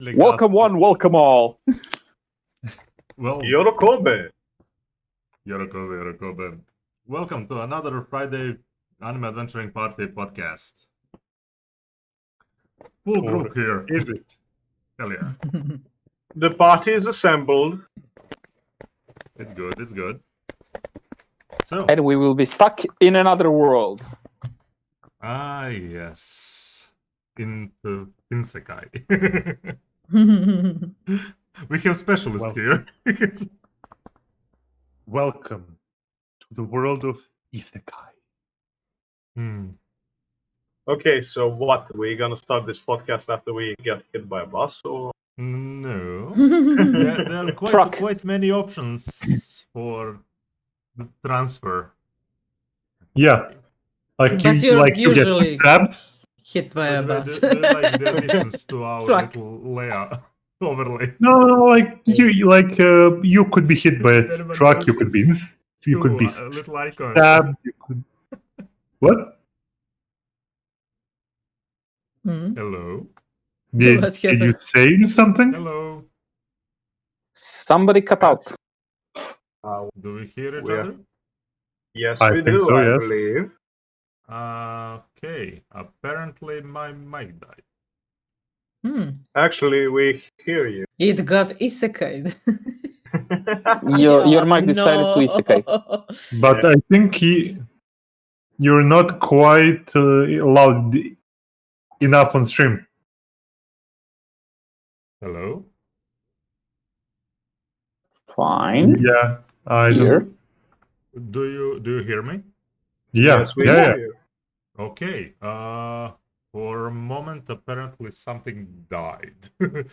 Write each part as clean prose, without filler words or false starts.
Welcome one, welcome all. Well, Yorokobe. Yorokobe. Welcome to another Friday Anime Adventuring Party podcast. Full group here. Is it? Hell yeah. The party is assembled. It's good. So, And we will be stuck in another world. yes. Into Isekai. We have specialists here. Welcome to the world of Isekai. Okay, so what? We're gonna start this podcast after we get hit by a bus, or? No. There are quite many options for the transfer. Yeah, But you you're you usually get stabbed. hit by a bus. They're like the additions to our Truck. little layout overlay. No, you could be hit by a truck. You could be A little icon. stabbed. You could. What? Hello. Did What you happened? say something? Hello. Somebody cut out. Do we hear each Yeah. other? Yes, I we think do. so, I yes. believe. Okay. Apparently my mic died. Actually, we hear you. It got isekai. Your mic decided to isekai. But I think you're not quite loud enough on stream. Hello. Fine. Yeah, I Here. don't. Do you hear me? Yeah, Yes, we yeah. hear you. Okay. For a moment, apparently something died. Sorry,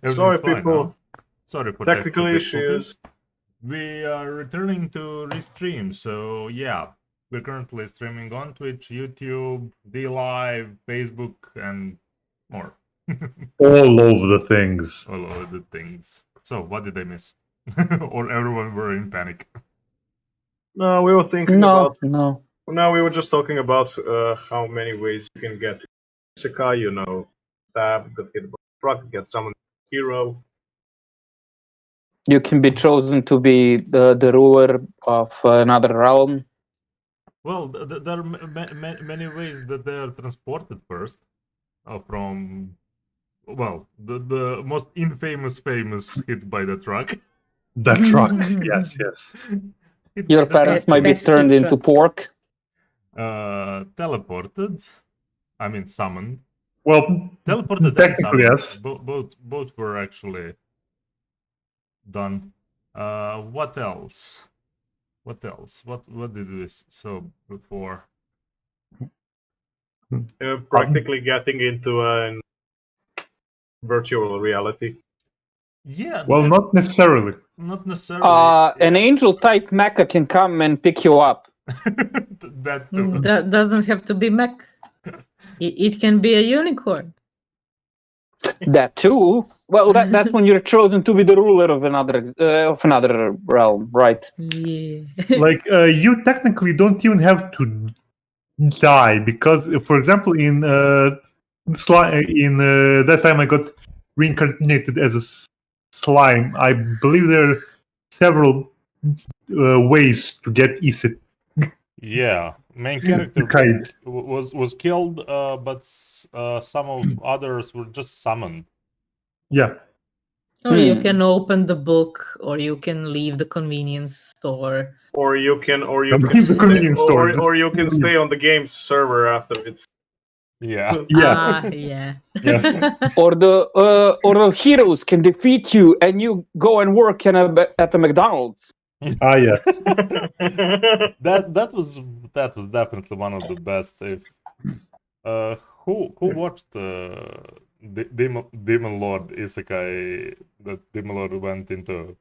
Everything's fine people. now. Sorry for Technical difficulties. issues. We are returning to restream, so yeah, we're currently streaming on Twitch, YouTube, DLive, Facebook, and more. All of the things. All of the things. So, what did I miss? Or everyone were in panic? No, we were thinking No, about. no. No, we were just talking about how many ways you can get Isekai. Stab, get hit by a truck, get summoned hero. You can be chosen to be the ruler of another realm. Well, there are many ways that they are transported first. From, well, the most famous hit by the truck. The truck. Yes. Hit by Your the parents truck. might be Pesky turned into truck. pork. Teleported. I mean, summoned. Well, Teleported and technically, summoned. yes. Both were actually done. What else? What did we saw before? Practically getting into a virtual reality. Yeah. Well, not necessarily. not necessarily. An angel type mecha can come and pick you up. That too. That doesn't have to be mech. It can be a unicorn. That too. Well, that's when you're chosen to be the ruler of another realm, right? Yeah. You technically don't even have to die because, for example, in that time I got reincarnated as a slime. I believe there are several ways to get Isekai. Yeah, main character Kind. was killed, but some of others were just summoned. Yeah. Or you can open the book, or you can leave the convenience store. Or you can Leave the convenience store. or you can stay on the game's server after it's. Yeah. Yeah. Yeah. Yes. Or the heroes can defeat you, and you go and work at the McDonald's. Yes. That was definitely one of the best. Who watched Demon Lord Isekai that Demon Lord went into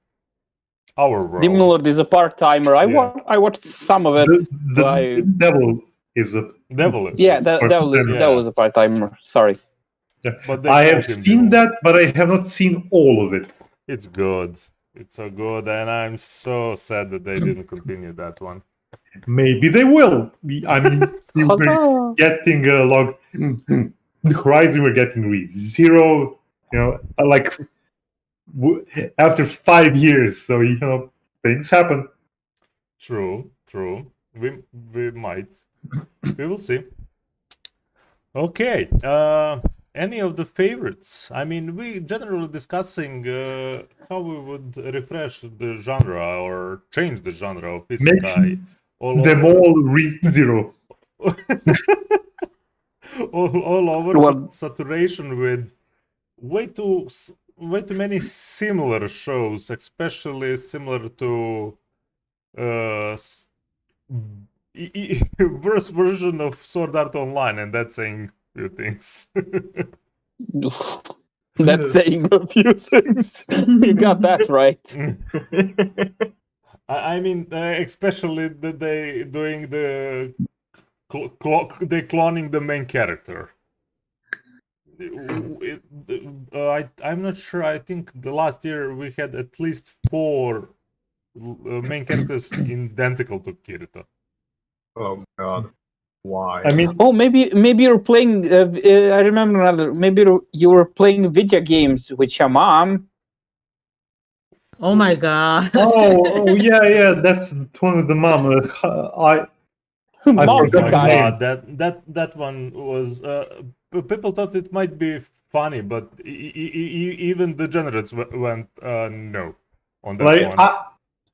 our world? Demon Lord is a part-timer. Yeah. I watched some of it. The devil is a. Devil. Yeah, that was a part-timer. Sorry. Yeah. But they I have called him seen Demon that, but I have not seen all of it. It's good. It's so good, and I'm so sad that they didn't continue that one. Maybe they will. I mean, we were Huzzah! getting a log. The Horizon were getting ReZero, like after 5 years. So things happen. True. We might. We will see. Okay. Any of the favorites? I mean, we generally discussing how we would refresh the genre or change the genre of Isekai. Them all read zero. all over Well- saturation with way too many similar shows, especially similar to worse version of Sword Art Online, and that's saying few things. That's saying a few things. You got that right. I mean, especially that they doing the they cloning the main character. I'm not sure. I think the last year we had at least 4 main characters identical to Kirito. Oh God, why? I mean, Oh, maybe you're playing. I remember another. Maybe you were playing video games with your mom. Oh my god. oh yeah, that's one with the mom. Mom's forgot the the guy. name. That one was. People thought it might be funny, but even the generates went no on that Like one.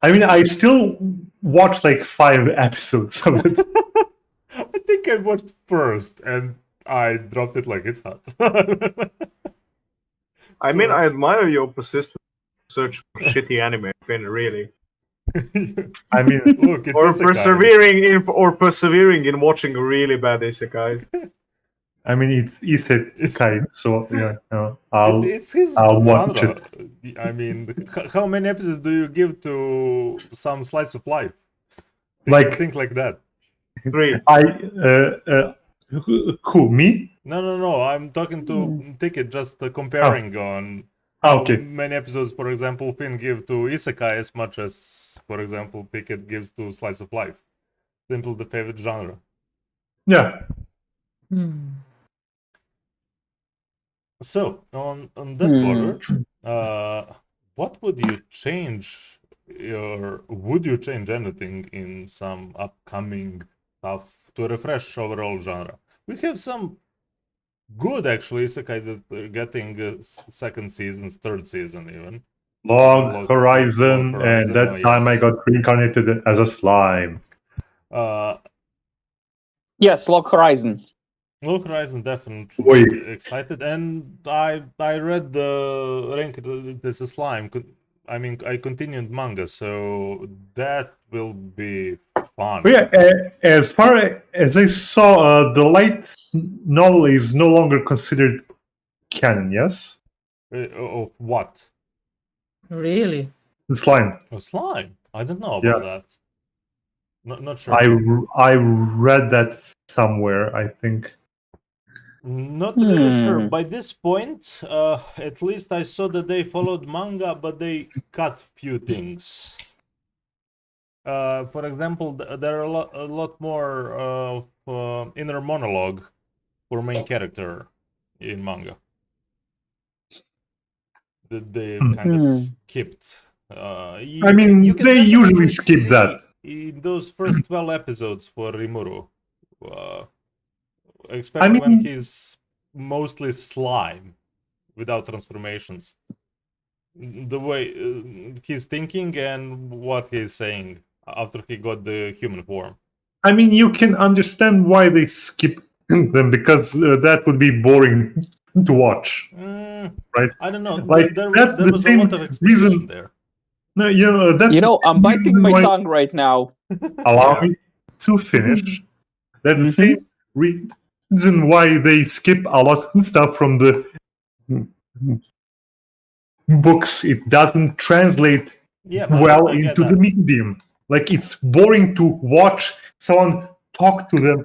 I mean, I still watched like 5 episodes of it. I think I watched first and I dropped it like it's hot. I mean, I admire your persistent search for shitty anime, Finn. Really, I mean, Look, it's or Isekai. persevering in watching really bad isekais. it's Isekai, so yeah, I'll It's his I'll watch genre. I mean, how many episodes do you give to some slice of life? Think like that. 3. Who, me? No. I'm talking to Ticket, just comparing on Ah, how okay. many episodes, for example, Finn give to Isekai as much as, for example, Ticket gives to slice of life. Simple the favorite genre. Yeah. So on that order, what would you change, or would you change anything in some upcoming stuff to refresh overall genre? We have some good actually isekai that are getting second seasons, third season even. Log Horizon, Log Horizon, and that time I yes. got reincarnated as a slime. Yes, Log Horizon. Log Horizon definitely Wait. excited, and I read the rank as a slime. I mean, I continued manga, so that will be fun. But yeah, as far as I saw, the light novel is no longer considered canon. Yes, Of what? Really? the slime. Oh, slime. I don't know about that. Not sure. I read that somewhere, I think. Not really sure. By this point, at least I saw that they followed manga, but they cut few things. For example, there are a lot more of inner monologue for main character in manga. That they kind of skipped. I mean, they usually skip that. In those first 12 episodes for Rimuru. Especially when he's mostly slime without transformations. The way he's thinking and what he's saying after he got the human form. I mean, you can understand why they skip them, because that would be boring to watch, right? I don't know. Like, there that's the was a same lot of exposition there. No, that's I'm biting my tongue right now. Allow me to finish. That's the same reason why they skip a lot of stuff from the books. It doesn't translate well into the medium. Like, it's boring to watch someone talk to them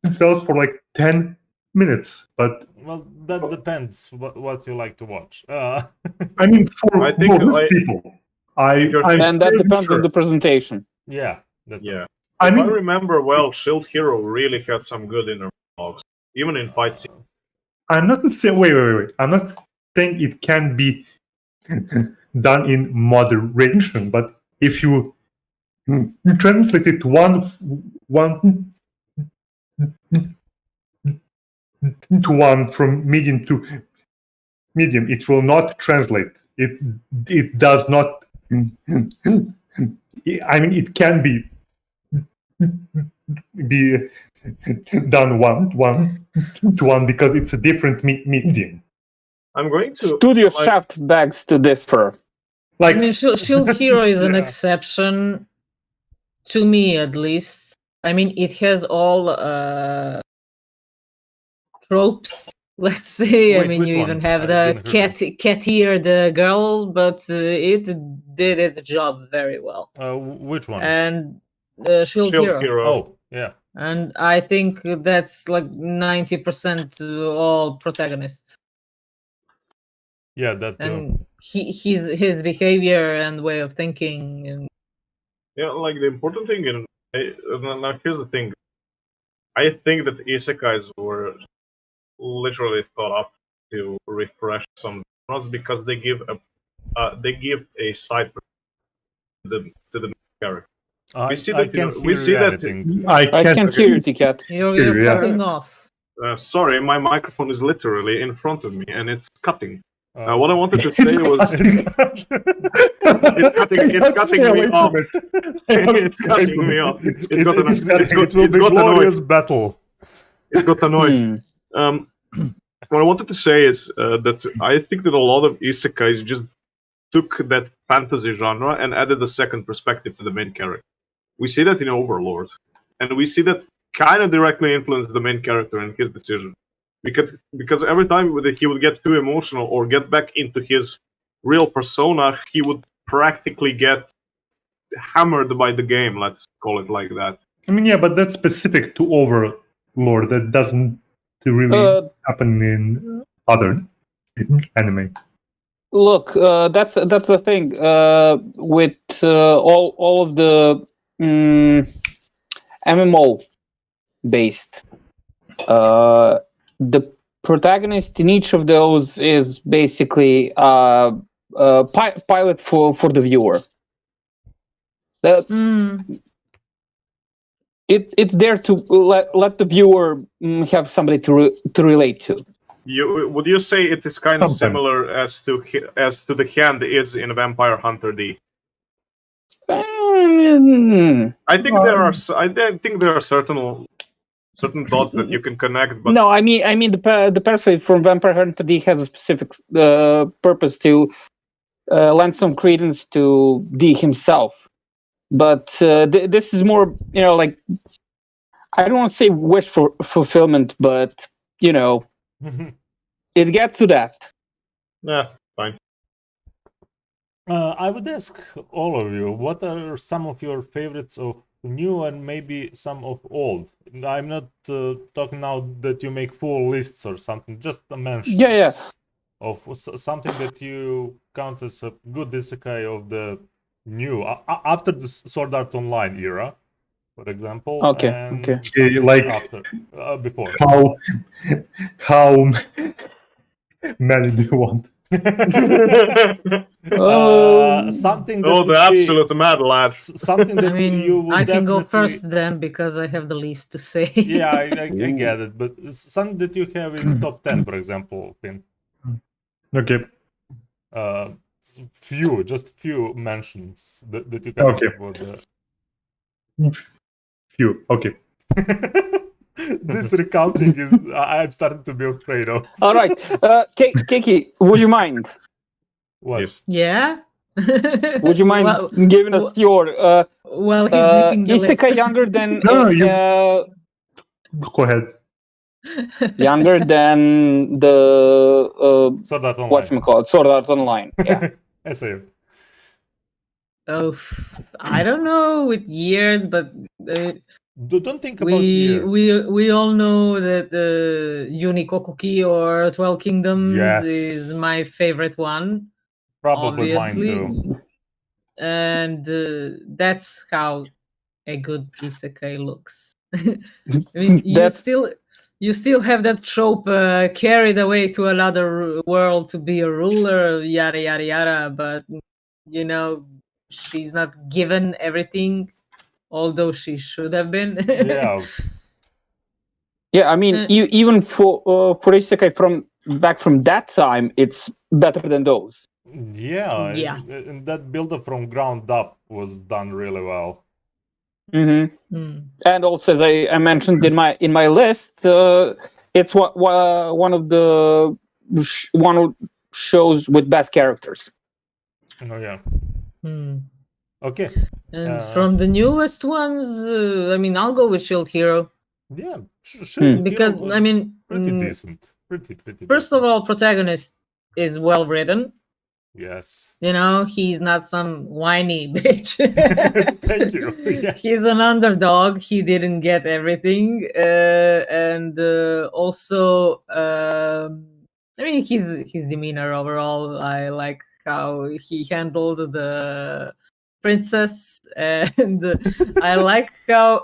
themselves for like 10 minutes. But well, that depends what you like to watch. I mean, for I think most people, and that depends on the presentation. Yeah. I remember well, Shield Hero really had some good inner monologues, even in fight scenes. I'm not saying. Wait. I'm not saying it can be done in moderation, but if you translate it one to one from medium to medium, it will not translate. It does not. I mean, it can be done one to one because it's a different medium. I'm going to Studio Shaft begs to differ. I mean, Shield Hero is an exception, to me at least. I mean, it has all tropes, let's say. Wait, I mean, which you one? even have I the didn't hear cat-eared girl, but it did its job very well. Which one? And Shield Shield Hero. Oh, yeah. And I think that's like 90% all protagonists. Yeah, that too. And his behavior and way of thinking. And yeah, like the important thing, now here's the thing. I think that isekais were literally thought up to refresh some genres because they give a side to the character. I We see I that. can't We hear see that. anything. I can't hear you, Tikat. you're Yeah. cutting off. Sorry, my microphone is literally in front of me and it's cutting. Uh, What I wanted to say was it's it's cutting me off. It's cutting me off. it will be glorious battle. It got annoyed. What I wanted to say is that I think that a lot of isekais just took that fantasy genre and added a second perspective to the main character. We see that in Overlord, and we see that kind of directly influenced the main character and his decision. Because every time that he would get too emotional or get back into his real persona, he would practically get hammered by the game, let's call it like that. I mean, yeah, but that's specific to Overlord. That doesn't really happen in other anime. Look, that's the thing with all of the MMO based. The protagonist in each of those is basically pilot for the viewer. It's there to let the viewer have somebody to relate to. Would you say it is kind of similar as to the hand is in Vampire Hunter D? I think there are certain dots that you can connect, but no, I mean the parasite from Vampire Hunter D has a specific purpose to lend some credence to D himself, but this is more, like, I don't want to say wish for fulfillment, but it gets to that. Yeah, fine. I would ask all of you, what are some of your favorites of new and maybe some of old? I'm not talking now that you make full lists or something, just a mention. Yeah. Of something that you count as a good isekai of the new, after the Sword Art Online era, for example. Okay. Like after, before. How many do you want? Something that the absolute mad lad. Something that you would I can go definitely... first then because I have the least to say. Yeah, I get it, but something that you have in top 10, for example, Finn. Okay. Just few mentions that you can okay. for the... Few. Okay. This recounting is I'm starting to be afraid of. All right, Kiki, would you mind? What? Yes. Yeah. Would you mind giving us your he's making the isekai list. younger than Go ahead. Younger than the Sword Art Online. whatchamacallit, Sword Art Online. Yeah. SAO. Oh, I don't know with years, but don't think about years. We all know that Unikokuki or 12 Kingdoms is my favorite one. Probably obviously. mine too. And that's how a good isekai looks. I mean, you still have that trope carried away to another world to be a ruler, yada yada yada. But she's not given everything, although she should have been. Yeah. Yeah, I mean, even for Isekai back from that time, it's better than those. Yeah. Yeah. And that build-up from ground up was done really well. And also, as I mentioned in my list, it's one of the shows with best characters. Oh yeah. Okay. And from the newest ones, I mean, I'll go with Shield Hero. Yeah, Shield because Hero was I mean, pretty decent. Pretty. First of all, protagonist is well written. Yes. He's not some whiny bitch. Thank you. Yes. He's an underdog. He didn't get everything, and also, I mean, his demeanor overall. I like how he handled the princess, and I like how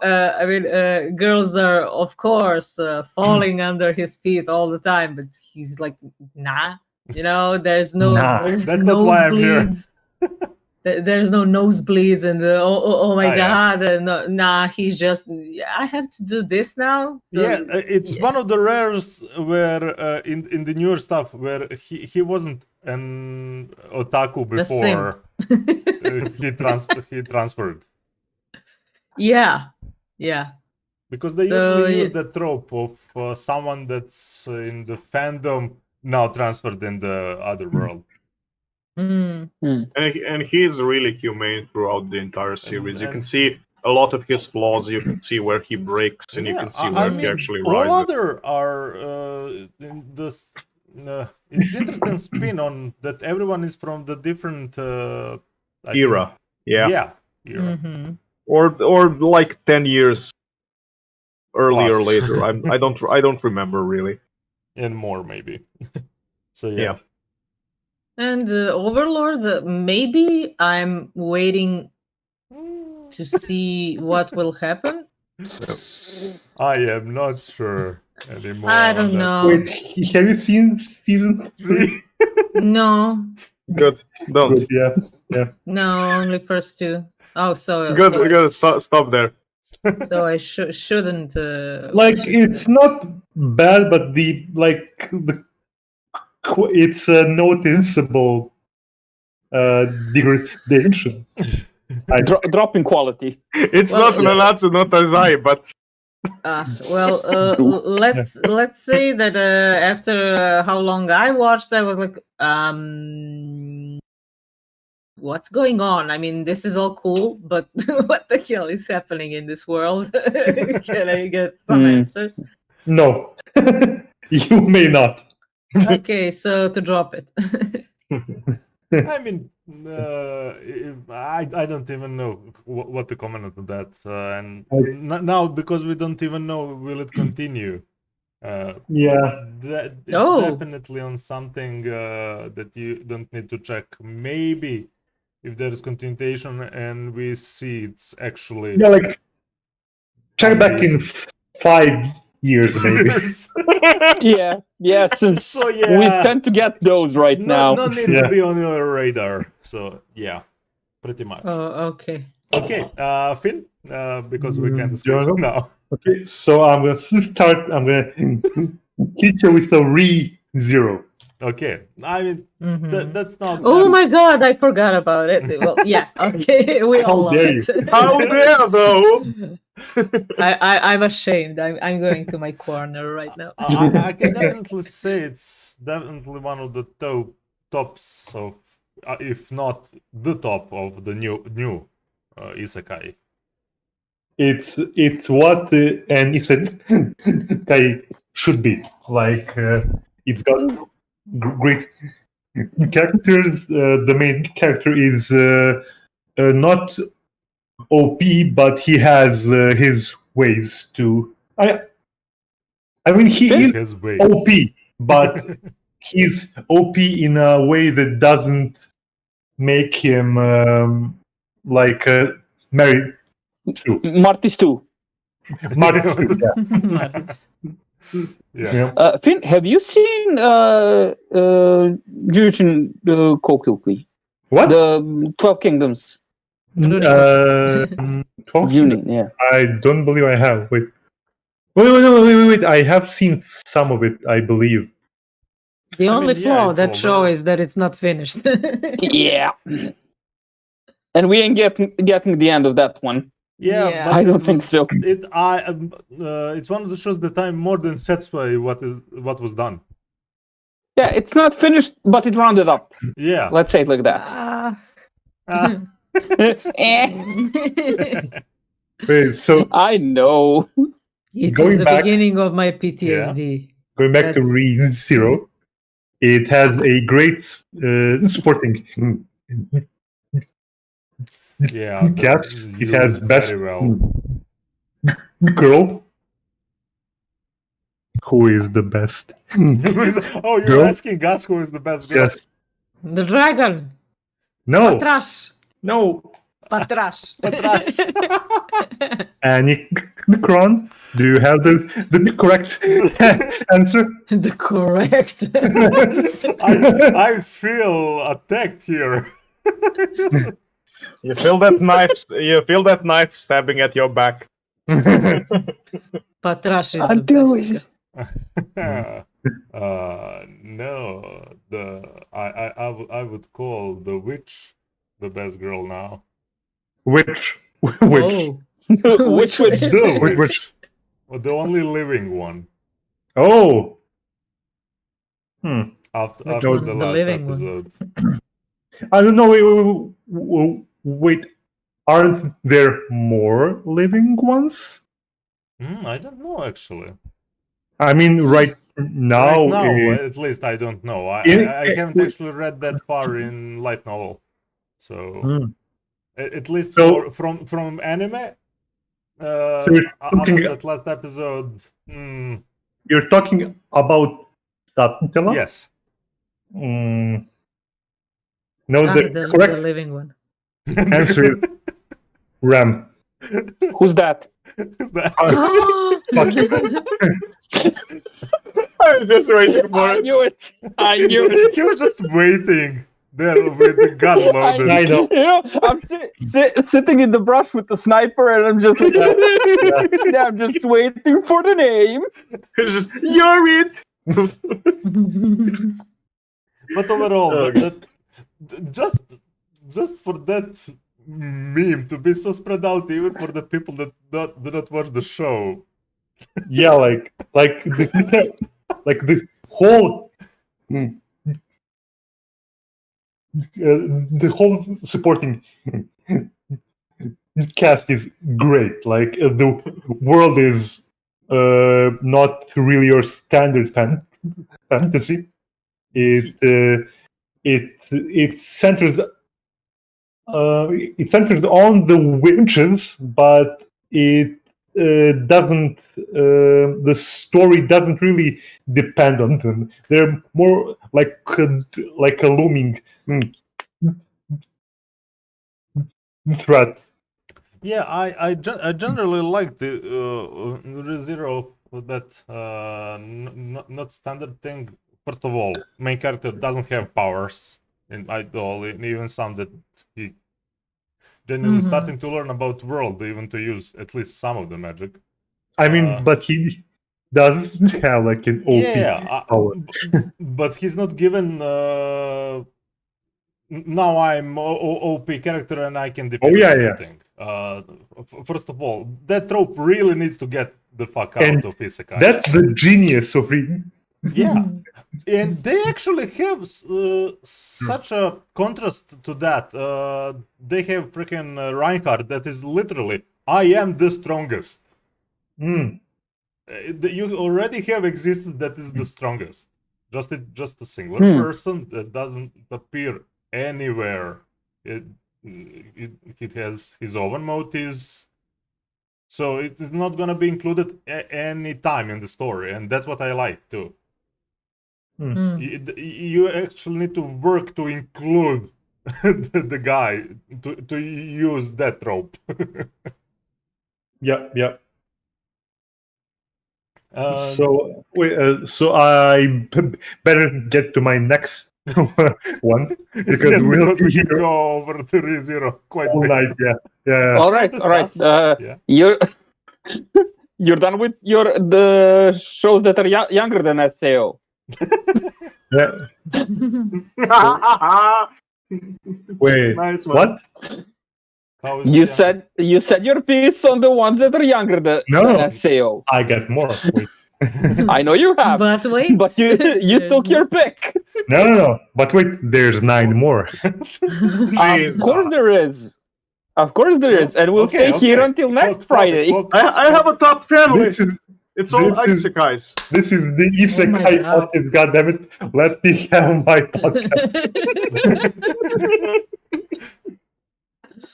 girls are, of course, falling under his feet all the time, but he's like, nah. There's no That's not why I'm here. nosebleeds. There's no nosebleeds and oh my god, no, nah. He's just, I have to do this now. So, yeah, it's one of the rares where in the newer stuff where he wasn't an otaku before he transferred. Yeah. Because they usually use the trope of someone that's in the fandom now transferred in the other world. And he's really humane throughout the entire series. You can see a lot of his flaws. You can see where he breaks, and you can see where he actually rises. All other are in the. It's interesting spin on that. Everyone is from the different era. Era. Or like 10 years earlier or Plus. later. I don't remember really. And more maybe. So yeah. And Overlord, maybe I'm waiting to see what will happen. I am not sure anymore. I don't know. Wait, have you seen season 3? No. Good. Don't. Good, yeah. No, only first two. Oh, so Good. Stop there. So I shouldn't. It's not bad, but it's a noticeable degradation. Drop in quality. It's not Nanatsu no Taizai, but let's say that after how long I watched, I was like, what's going on? I mean, this is all cool, but what the hell is happening in this world? Can I get some answers? No, you may not. Okay, so to drop it. I mean, I don't even know what to comment on that. And now, because we don't even know, will it continue? Definitely on something that you don't need to check. Maybe if there is continuation and we see it's actually check back in 5 years maybe. Since we tend to get those right now. No need to be on your radar. So pretty much. Oh, okay. Okay, Finn, because we can't discuss it now. Okay, so I'm gonna start. I'm gonna hit you with a Re:Zero. Okay, I mean that's not. Oh my god, I forgot about it. Well, yeah, okay, we all love it. How dare though? I'm ashamed. I'm going to my corner right now. I can definitely say it's definitely one of the tops of, if not the top of the new Isekai. It's what an Isekai should be. It's got great characters. The main character is not OP, but he has his ways to. I mean, he is OP, but he's OP in a way that doesn't make him married to Martis too. Martis too, yeah. Yeah. Finn, have you seen Jujutsu Kokukui? What? The 12 Kingdoms. 12 Junin, yeah. I don't believe I have. Wait. I have seen some of it, I believe. The only flaw it's that show older. is that it's not finished. Yeah. And we ain't getting the end of that one. Yeah, but I don't it think was- so. It's one of the shows that I'm more than satisfied what was done. Yeah, it's not finished, but it rounded up. Yeah. Let's say it like that. Ah. Wait, so I know. It Going is the back- beginning of my PTSD. going back to That's- Re Zero, it has a great supporting Yeah, cast. It used has best very well. girl. Who is the best? Oh, you're Girl? asking us who is the best girl? Yes. The dragon. No. Patrash. No. Patrash. Patrash. Kron, do you have the correct answer? The correct. I feel attacked here. You feel that knife. You feel that knife stabbing at your back. Patrash is the Until best. No, I would call the witch the best girl now. Which? Whoa. Which Which The Which- witch. Well, the only living one Oh. after Which the one's the last living one? episode. I don't know. Wait. Aren't there more living ones? I don't know actually. I mean, right now. Right now, at least I don't know. I in- haven't actually read that far in light novel, so Hmm. at least So- from anime. you're After talking- that last episode, You're talking about Satantela? yes. No, the The correct living one. answer is Ram. Who's that? Is that- Fuck you. I was just waiting for I it. knew it. I knew it. He was just waiting there with the gun loaded. I know. You know, I'm sitting in the brush with the sniper, and I'm just like, I'm just waiting for the name. It's just, you're it. But overall, Okay. just for that meme to be so spread out, even for the people that do not watch the show. Yeah, like the whole the whole supporting cast is great. Like the world is not really your standard fantasy. It centers on the witches, but it doesn't. The story doesn't really depend on them. They're more like a looming threat. Yeah, I generally like the ReZero that not standard thing. First of all, main character doesn't have powers in all, even some that he genuinely Mhm. starting to learn about world, even to use at least some of the magic. I mean, but he does have like an OP power. But he's not given. Now I'm OP character and I can defeat yeah. everything. First of all, that trope really needs to get the fuck out And of Isekai. That's the genius of Yeah, and they actually have such a contrast to that. They have freaking Reinhardt that is literally, I am the strongest. Mm. You already have existence that is the strongest. Just a singular person that doesn't appear anywhere. It has his own motives. So it is not gonna be included any time in the story, and that's what I like too. You actually need to work to include the guy to use that trope. Yeah. So better get to my next one because we'll be we could here go over to ReZero quite all big. night. Yeah. All right. Yeah. You're done with the shows that are younger than SAO. Yeah. Wait, Nice one. what? How is You the said your piece on the ones that are younger than No. SAO. I got more. Wait. I know you have, But wait, but you there's took your pick. No. But wait, there's 9 more. Of course there is. Of course there is, and we'll okay, stay here okay. until next Topic, Friday. I have a top 10 This list. is It's all this is- isekais. this is the Isekai God. podcast. Goddammit! Let me have my podcast.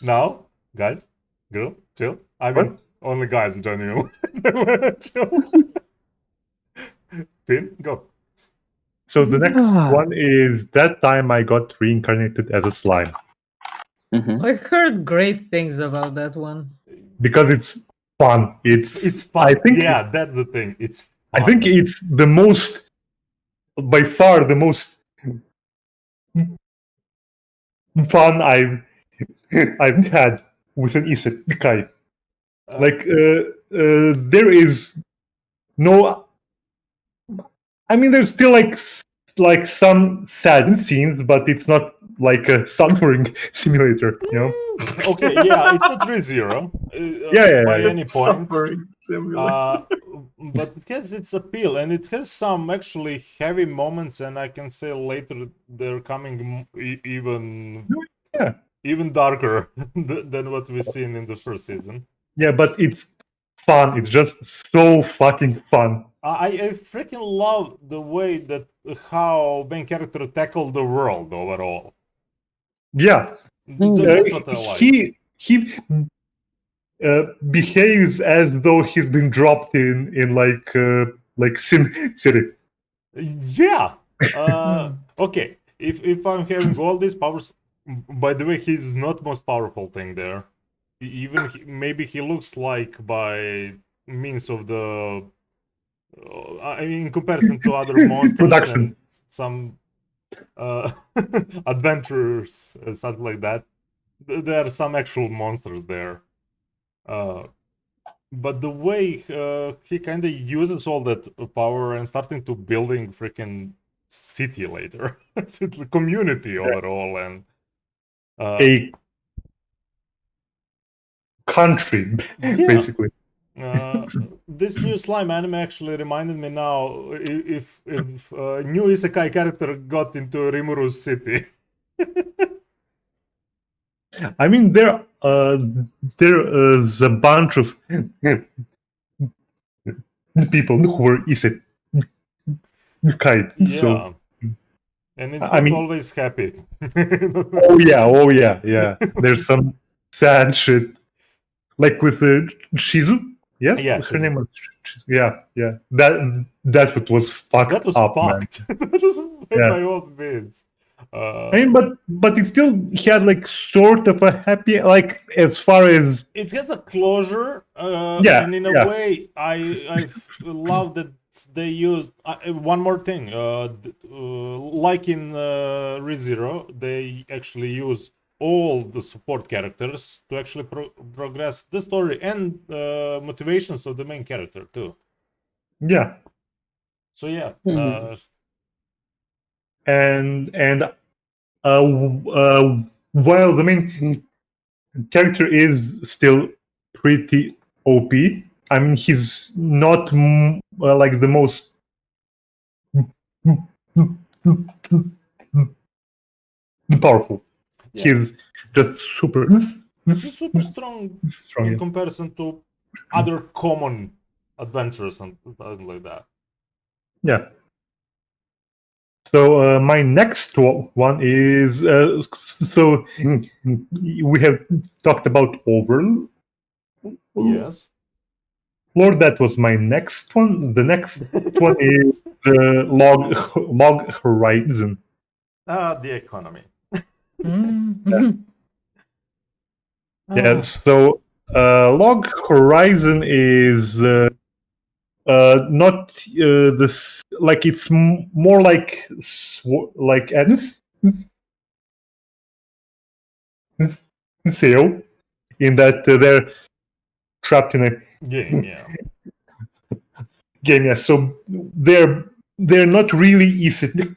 Now, guys, girl, chill. I mean, only guys join you. Chill. Pin, go. So the next one is that time I got reincarnated as a slime Mhm. I heard great things about that one. because it's fun. It's fun. I think yeah, that's the thing. It's fun. I think it's the most, by far, the most fun I've had with an isekai. Like there is no. I mean, there's still like some sad scenes, but it's not like a suffering simulator, you know. Okay, yeah, it's not ReZero. Yeah, by yeah. any point. Suffering simulator. But it has its appeal, and it has some actually heavy moments, and I can say later they're coming even darker than what we've seen in the first season. Yeah, but it's fun. It's just so fucking fun. I freaking love the way that how main character tackled the world overall. Yeah, That's what I like. he behaves as though he's been dropped in like Sim City. Yeah. Okay. If I'm having all these powers, by the way, he's not most powerful thing there. Maybe he looks like by means of the. I mean, in comparison to other monsters Production. and some adventurers, something like that, there are some actual monsters there. But the way he kind of uses all that power and starting to building freaking city later, it's a community overall, and A country, basically. This new slime anime actually reminded me now if a new isekai character got into Rimuru's city. I mean, there is a bunch of people who were isekai. Yeah. So And it's I not mean- always happy. oh yeah. There's some sad shit, like with Shizu. Yes, Yeah, her Shizu. name was Shizu. Yeah. That was fucked That was up, man. fucked. That is Yeah. by all means. I mean, but it still had like sort of a happy, like as far as It has a closure, Yeah, and in a yeah. way, I love that they used one more thing. Like in ReZero, they actually use all the support characters to actually progress the story and motivations of the main character too. yeah, So yeah, and while the main character is still pretty OP, I mean he's not like the most powerful. Yeah. He's just super he's super strong strong. in Yeah. comparison to other common adventures and something like that. Yeah. So my next one is so we have talked about Overlord. Yes. That was my next one. The next one is Log Horizon. The economy. Mm. Yeah. So Log Horizon is not this like it's more like sale in that they're trapped in a Game, yeah. game. Yeah, so they're not really isekai.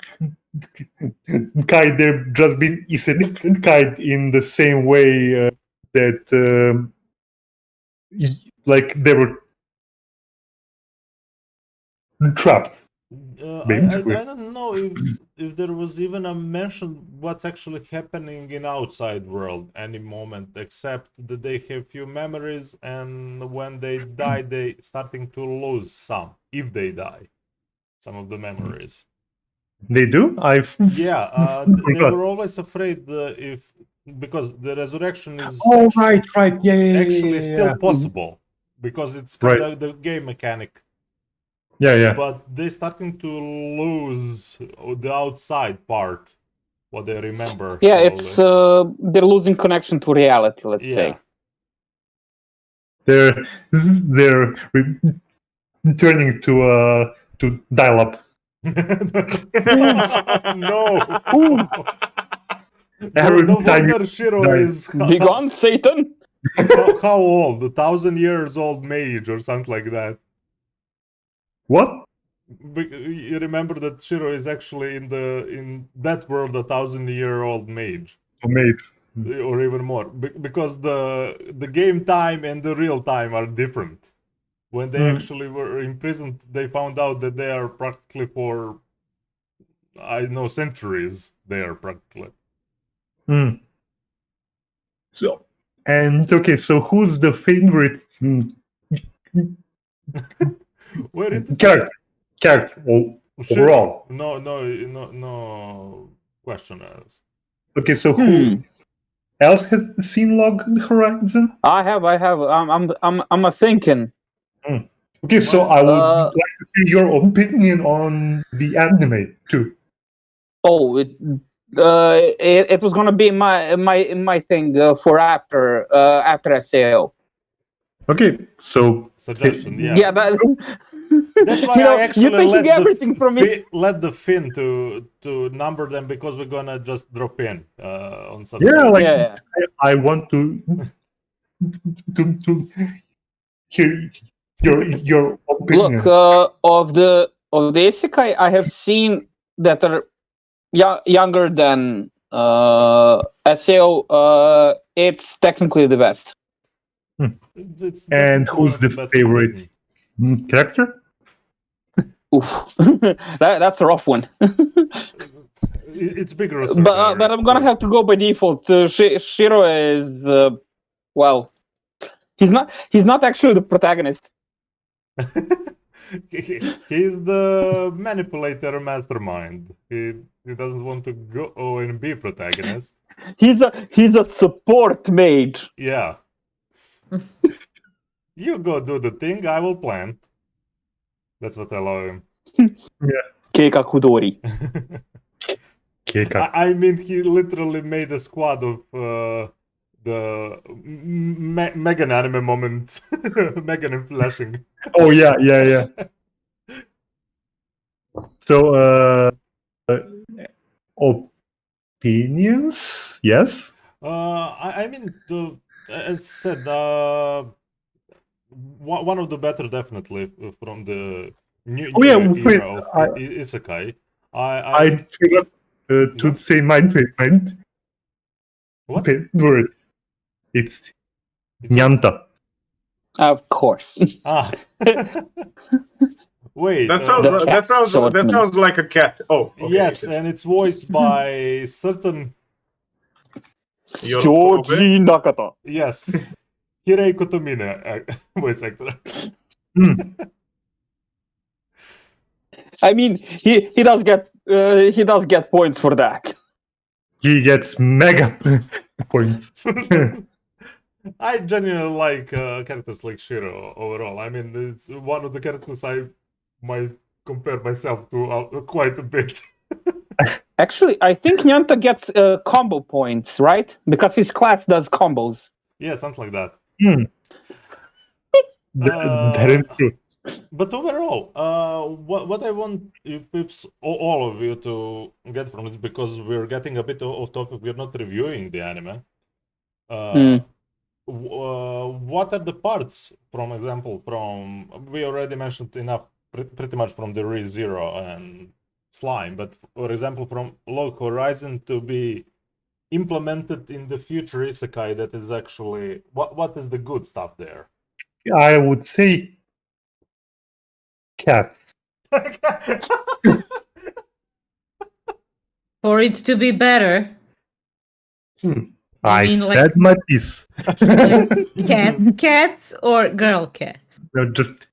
They're just being isekai in the same way that like they were trapped. I Basically. don't know if there was even a mention what's actually happening in outside world any moment, except that they have few memories, and when they die, they starting to lose some. If they die, some of the memories. They do? Yeah, they forgot. were always afraid because the resurrection is Oh, right. Yeah. actually still possible because it's kind of the game mechanic. Yeah. But they're starting to lose the outside part, what they remember. Yeah, slowly. it's they're losing connection to reality. Let's say. They're returning to dial up. No. Every No time wonder Shiro die. is Be gone, Satan! how old? 1,000 years old mage or something like that. What? You remember that Shiro is actually in that world 1,000-year-old mage, Mage. or even more, because the game time and the real time are different. When they actually were imprisoned, they found out that they are practically for, I know, centuries. They are practically. So who's the favorite Where it is character overall? No question asked. Okay, so who else has seen Log Horizon? I have. I'm a thinking. Okay, so I would like to hear your opinion on the anime too. Oh, it was gonna be my thing for after SAO. Okay, so Suggestion, yeah. Yeah, but That's why I actually you're taking everything from me. Let the Finn to number them because we're gonna just drop in on some. Yeah. I want to hear your opinion. Look, of the Isekai I have seen that are younger than SAO, it's technically the best. And who's the favorite character? Oof. That's a rough one. It's bigger. But I'm gonna have to go by default. Shiro is well, he's not actually the protagonist. He's the manipulator mastermind. He doesn't want to go and be protagonist. He's a support mage. Yeah. You go do the thing, I will plan. That's what I love him. Keika Kudori. I mean, he literally made a squad of the Megan anime moment. Megan and flashing. Oh yeah. So opinions? Yes. I mean, as said, one of the better, definitely, from the new era of Isekai. I forgot to say my favorite. What? Word. It's Nyanta. Of course. Wait. That sounds like a cat. Oh, okay. Yes, and it's voiced by certain Joji Nakata. Yes, Hirei Kotomine, voice actor. I mean, he does get points for that. He gets mega points. I genuinely like characters like Shiro overall. I mean, it's one of the characters I might compare myself to quite a bit. Actually, I think Nyanta gets combo points, right? Because his class does combos. Yeah, something like that. That is true. But overall, what I want you peeps, all of you to get from it, because we're getting a bit off topic, we're not reviewing the anime. What are the parts, from example, we already mentioned enough, pretty much from the ReZero and Slime, but for example, from Log Horizon to be implemented in the future Isekai, that is actually, what is the good stuff there? I would say cats. For it to be better, I mean, said like- my piece. cats or girl cats? No, just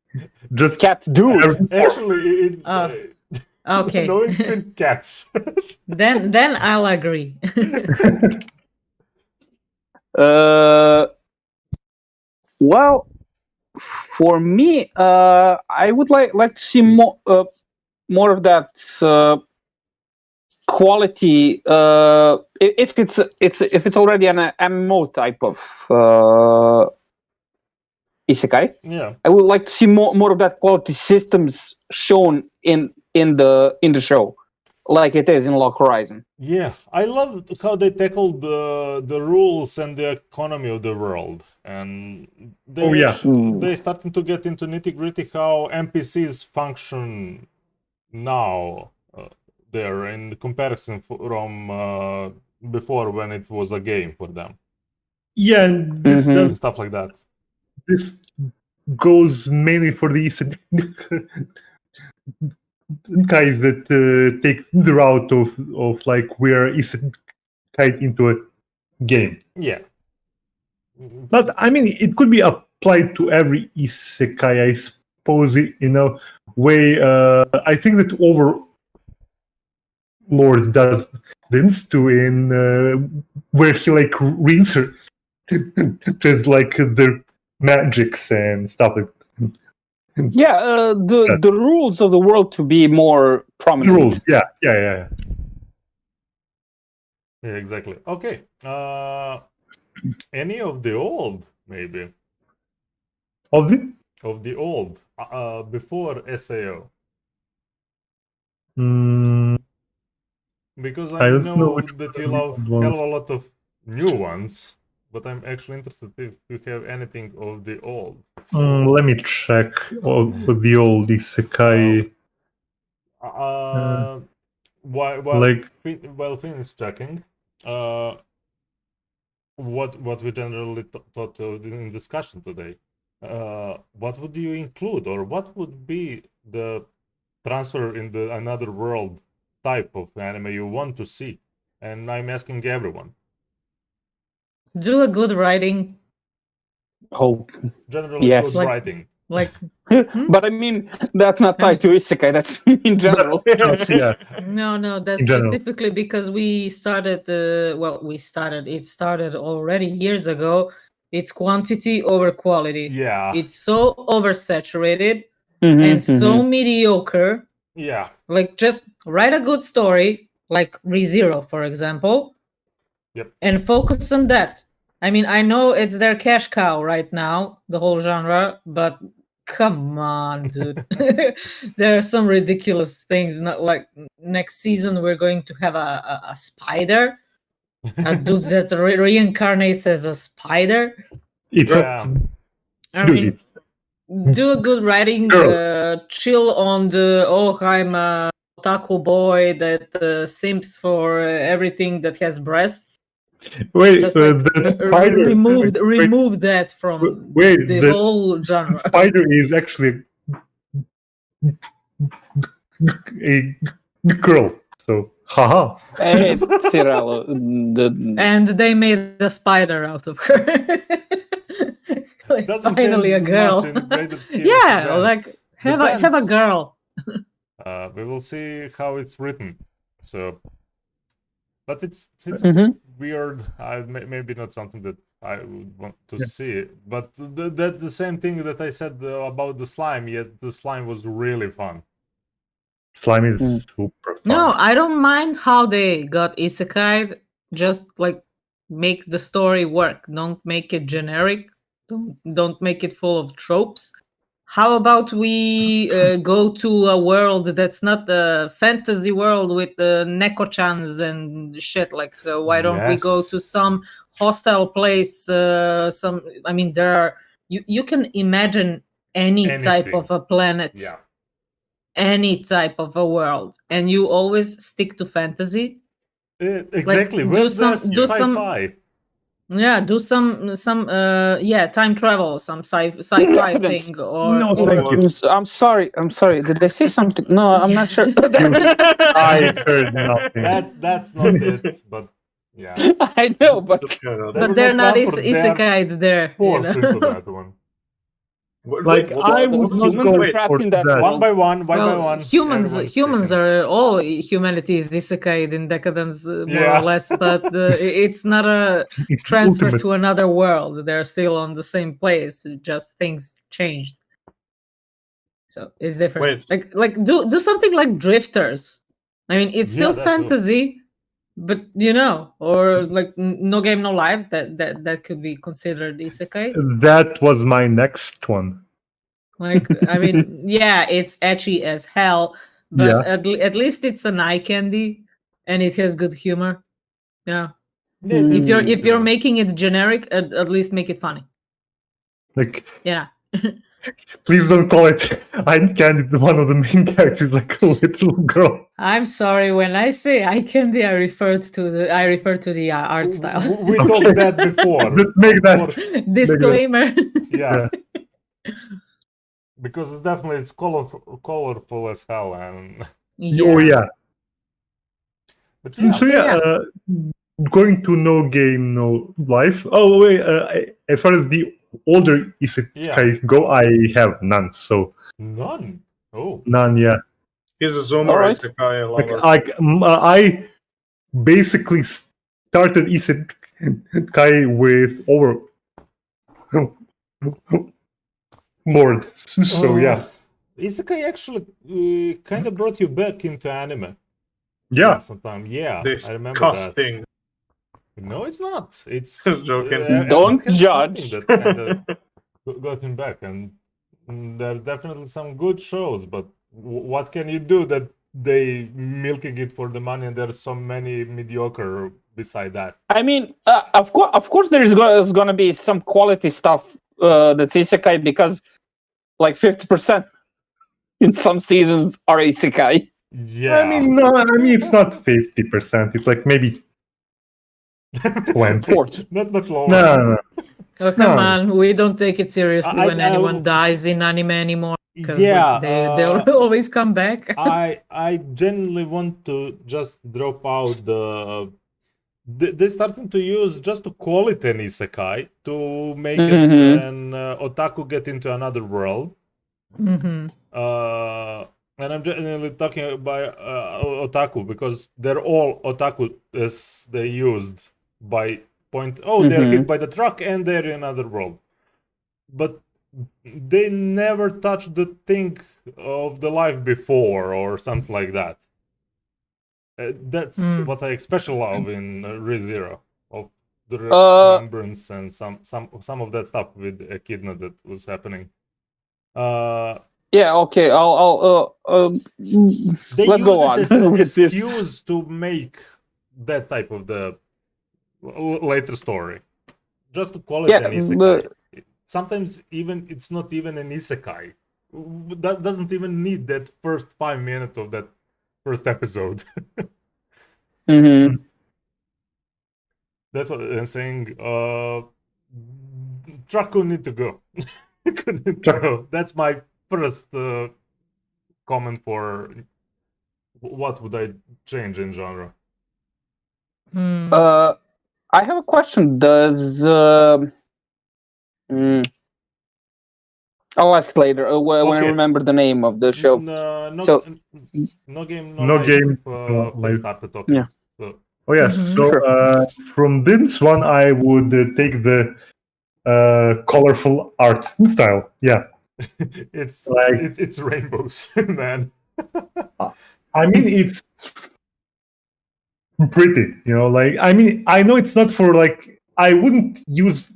Cat dude. Actually, Okay. no infant cats. then I'll agree. Well, for me, I would like to see more of that quality. If it's already an MMO type of isekai, Yeah. I would like to see more of that quality systems shown in the show, like it is in Log Horizon. Yeah, I love how they tackled the rules and the economy of the world, and they starting to get into nitty gritty how NPCs function now there in comparison from before, when it was a game for them. Yeah, and this And stuff like that. this goes mainly for the guys that take the route of like where isekai into a game. Yeah. But I mean, it could be applied to every isekai, I suppose, in a way. I think that Overlord does this too, in where he like researches like the magics and stuff like that. Yeah, the rules of the world to be more prominent. The rules, yeah. Yeah, exactly. Okay. Any of the old, maybe? Of it? Of the old, before SAO? Because I don't know know which that one you love the old hell of ones. a lot of new ones, but I'm actually interested if you have anything of the old. Let me check with the old isekai. While like Finn checking, what we generally thought in discussion today, what would you include, or what would be the transfer in the another world type of anime you want to see? And I'm asking everyone. Do a good writing. Oh, Generally, yes. good writing. Like, but I mean, that's not tied to isekai. That's in general. yeah, no, that's In general. specifically because we started. It started already years ago. It's quantity over quality. Yeah. It's so oversaturated Mhm, and so mhm. mediocre. Yeah. Like, just write a good story, like ReZero, for example. Yep. And focus on that. I mean, I know it's their cash cow right now, the whole genre, but come on, dude. There are some ridiculous things. Not like next season we're going to have a spider, a dude that reincarnates as a spider. it's Yeah. I dude, mean, it's do a good writing, chill on the I'm a otaku boy that simps for everything that has breasts. wait. Just like The spider remove that from wait, the the whole genre. spider is actually a girl. So, haha. Hey, Cirello, And they made a spider out of her. Like, Doesn't finally a change girl. much in greater scheme of Yeah, like events. have a Depends. girl. We will see how it's written. So, but it's Mhm. weird. Maybe not something that I would want to see. But that the same thing that I said about the slime. Yet the slime was really fun. Slime is super fun. No, I don't mind how they got isekai. Just like make the story work. Don't make it generic. Don't make it full of tropes. how about we go to a world that's not a fantasy world with neko-chans and shit? Like, why don't we go to Yes. some hostile place? There are you can imagine any type Anything. of a planet, Yeah. any type of a world, and you always stick to fantasy. Exactly. do Where's the some- do some- sci-fi? Yeah, do some time travel, some sci-fi Evidence. thing, or No, or- thank you. I'm sorry. Did I say something? No, I'm not sure. I heard nothing. That's not it. But yeah, I know, but Yeah, no, They but were they're not not transferred, they are isekai there. You forced into know? that one. Like, I would not humans go are trapped for in that that. One by one, one by Well, one. humans everyone's taken. are all humanity is isekai in decadence, more Yeah. or less, but it's not a It's transfer ultimate. to another world. They're still on the same place, just things changed. So it's different. Like do something like Drifters. I mean, it's Yeah, still that too. fantasy, but or like No Game No Life. That could be considered isekai. That was my next one. Like, I mean, yeah, it's ecchi as hell, but at least it's an eye candy, and it has good humor. Yeah. Yeah, If you're making it generic, at least make it funny. Like, Yeah. please don't call it eye candy. One of the main characters, like a little girl. I'm sorry, when I say eye candy, I refer to the art style. We told Okay. that before. Let's make that. Disclaimer. Yeah. Because it's colorful as hell, and Oh yeah. but yeah, So yeah, going to No Game No Life. Oh wait, as far as the older isekai go, I have none. So none. Oh, none. Yeah. He's a Zoomer Alright. Isekai Like lover. I basically started isekai with Overlord. So yeah. Isekai actually kind of brought you back into anime. Yeah. Sometime. Yeah, I remember that. Disgusting. No, it's not. It's Joking. Don't everyone has judge. something that kind of got him back, and there's definitely some good shows. But what can you do that they milking it for the money, and there's so many mediocre beside that? I mean, of course, there's going to be some quality stuff that's isekai, because like 50% in some seasons are isekai. Yeah, I mean, no. I mean, it's not 50%. It's like maybe 20. 40. not much lower. No. Oh, come No. on, we don't take it seriously when anyone dies in anime anymore. Because they'll always come back. I genuinely want to just drop out the. They're starting to use just to call it an isekai to make it an otaku get into another world. Mm-hmm. And I'm generally talking about otaku because they're all otaku as they used by point. Oh, they're hit by the truck and they're in another world, but they never touched the thing of the life before or something like that. That's what I especially love in ReZero, of the remembrance and some of that stuff with Echidna that was happening. Yeah, okay. I'll they let's use go it on as an with this. excuse to make that type of the later story, just to call it an isekai. Sometimes even it's not even an isekai. That doesn't even need that first 5 minutes of that first episode. That's what I'm saying. Truck could need to go. That's my first comment for what would I change in genre. I have a question. Does I'll ask later when I remember the name of the show. No game, life. Started talking. Yeah. So. Oh yes. So from this one, I would take the colorful art style. Yeah. it's like it's rainbows, man. I mean, it's pretty. Like, I mean, I know it's not for like. I wouldn't use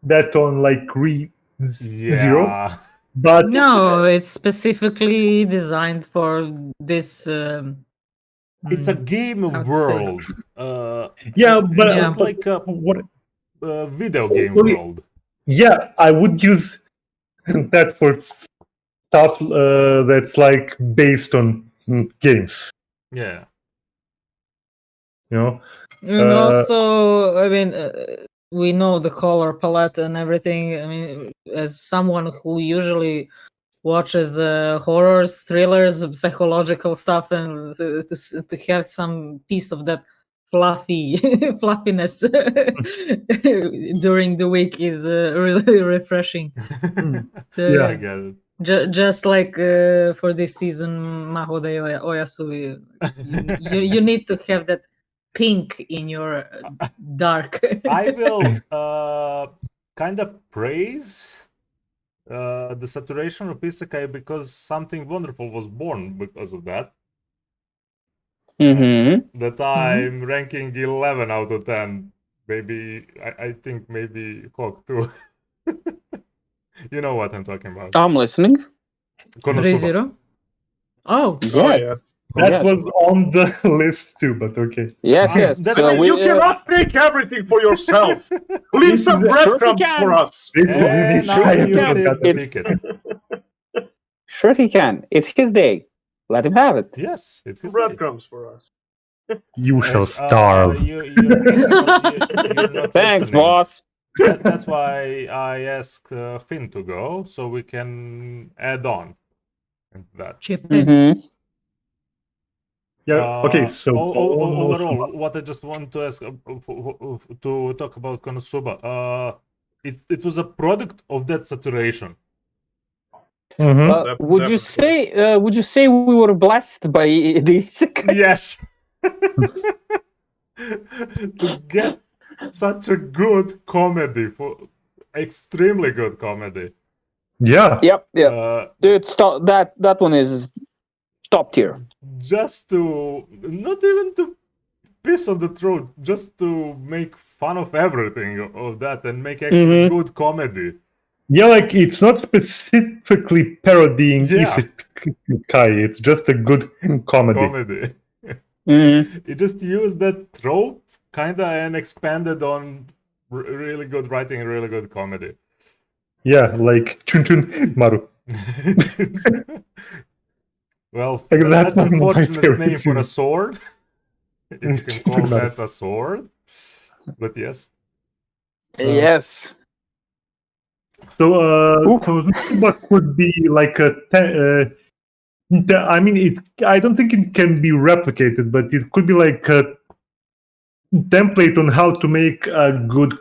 that on like ReZero, But No, it's specifically designed for this. It's a game how to say? world. yeah, but, Yeah. but like a what? video game Well, world. Yeah, I would use that for stuff that's like based on games. Yeah. You know, And Uh, also, I mean, we know the color palette and everything. I mean, as someone who usually watches the horrors, thrillers, psychological stuff, and to have some piece of that fluffiness during the week is really refreshing. So, Yeah. I get it. just like for this season, Mahode Oyasu, you need to have that pink in your dark. I will kind of praise the saturation of Isekai because something wonderful was born because of that. Mm-hmm. That I'm ranking 11 out of 10. Maybe, I think maybe Hawk too. You know what I'm talking about. I'm listening. Konosuba. 3-0? Oh, Yes. Oh, yeah. that Yes. was on the list too, but okay. Yes, Ah, yes. that- So I mean, we, you cannot take everything for yourself. Leave This some is a- breadcrumbs Sure he for can. us. It's And Sure now you you can. take It's- it. sure he can. It's his day. Let him have it. Yes, it's his day. Breadcrumbs for us. You shall Yes, starve. you're not Thanks, listening. boss. That's why I asked Finn to go, so we can add on into that. chip in. Mm-hmm. Yeah. Okay. So overall, what I just want to ask to talk about Konosuba, it was a product of that saturation. Mhm. Would you say we were blessed by the Isekai? Yes. To get such a good comedy, for extremely good comedy. Yeah. Yep, yep. Uh, That one is top tier. just to not even to piss on the throat, just to make fun of everything of that and make actually good comedy. Yeah, like it's not specifically parodying Yeah. Isekai. It's just a good comedy. Mhm. It just used that trope kinda and expanded on really good writing and really good comedy. Yeah, like Chun Chun Maru. Well, Like, that's that's an one of my unfortunate favorite name for a scenes. sword. You can call Chun-chun that Maru. a sword. But yes. Yes. So, Oof. Konosuba could be like a. I mean, I don't think it can be replicated, but it could be like a template on how to make a good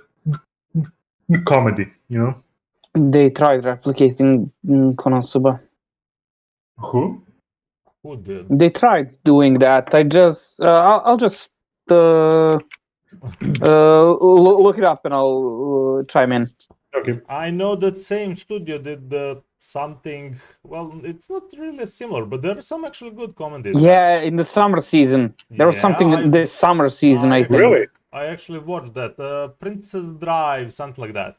comedy. You know? They tried replicating Konosuba. Who? Who did? They tried doing that. I'll just look it up and I'll chime in. Okay. I know that same studio did something. Well, it's not really similar, but there are some actually good comedy. in Yeah, in the summer season. There was Yeah, something in this summer season, I think. Really? I actually watched that. Princess Drive, something like that.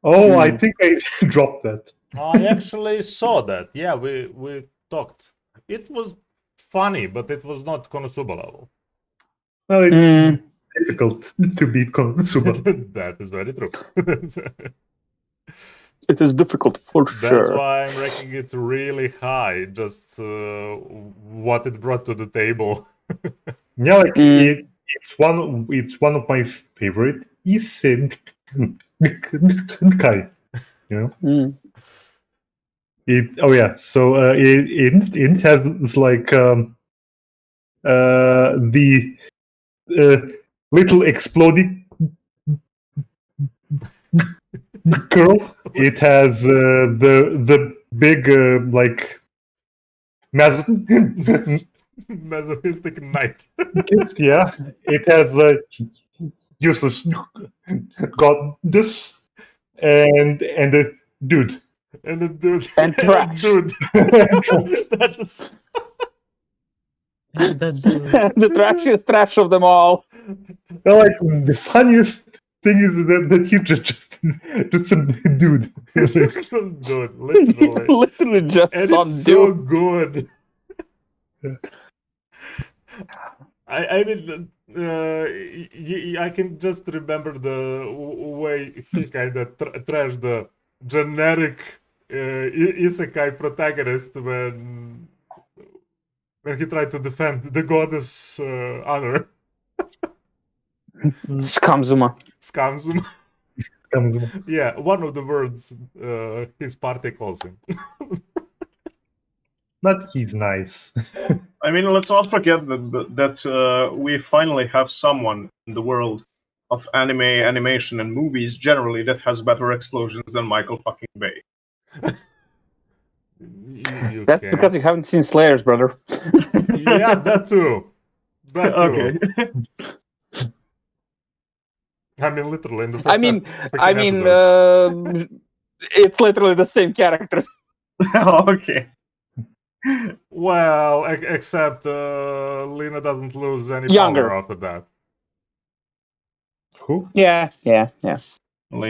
Oh, I think I dropped that. I actually saw that. Yeah, we talked. It was funny, but it was not Konosuba level. Well, it's Mm. difficult to beat Konosuba. That is very true. It is difficult for That's why I'm ranking it really high. Just what it brought to the table. Yeah, like Mm. it's one of my favorite Isekai. You know? Mm. So it has like the little exploding girl. It has the big like Masochistic knight. yeah. It has useless goddess and a dude. And the dude. And trash. Dude. That is. The trashiest trash of them all. Well, like the funniest thing is that he just just some dude. Some dude, literally. Literally just And some it's so dude. good. I mean, I can just remember the way he kind of trashed the generic isekai protagonist when he tried to defend the goddess honor. Skamzuma. Scamsum. Yeah, one of the words his party calls him. But he's nice. I mean, let's not forget that we finally have someone in the world of anime, animation, and movies generally that has better explosions than Michael fucking Bay. That's because you haven't seen Slayers, brother. Yeah, that too. That too. Okay. I mean, literally in the first it's literally the same character. Okay. Well, except Lena doesn't lose any Younger. power after that. Who? Yeah. Lena.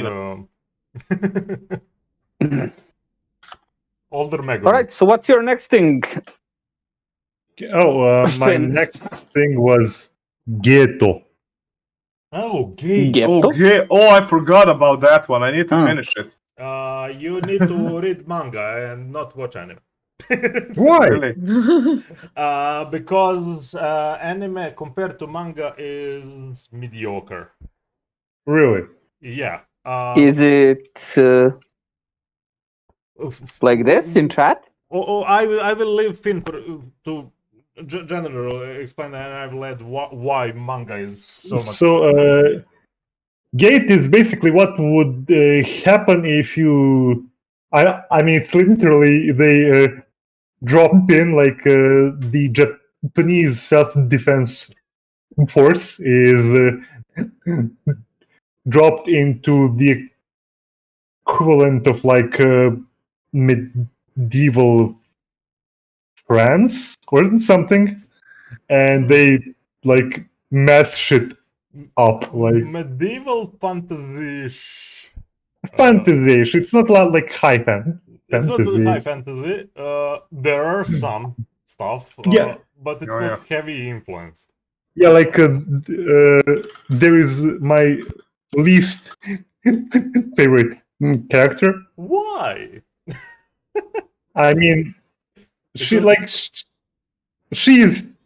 So... Older Megumi. All right. So what's your next thing? My next thing was Geto. Oh, gay. Geto? Oh, I forgot about that one. I need to finish it. You need to read manga and not watch anime. Why? Really? Because anime compared to manga is mediocre. Really? Yeah. Is it like this in chat? I will leave Finn to general explain, and I will add why manga is so much. So, Gate is basically what would happen if you. I mean, it's literally they drop in like the Japanese self-defense force is dropped into the equivalent of like medieval France or something, and they like mess shit up like medieval fantasy. fantasy. It's not like high fantasy. It's not high fantasy. There are some stuff, Yeah. but it's not heavy influenced. Yeah, like there is my least favorite character. Why? I mean, she is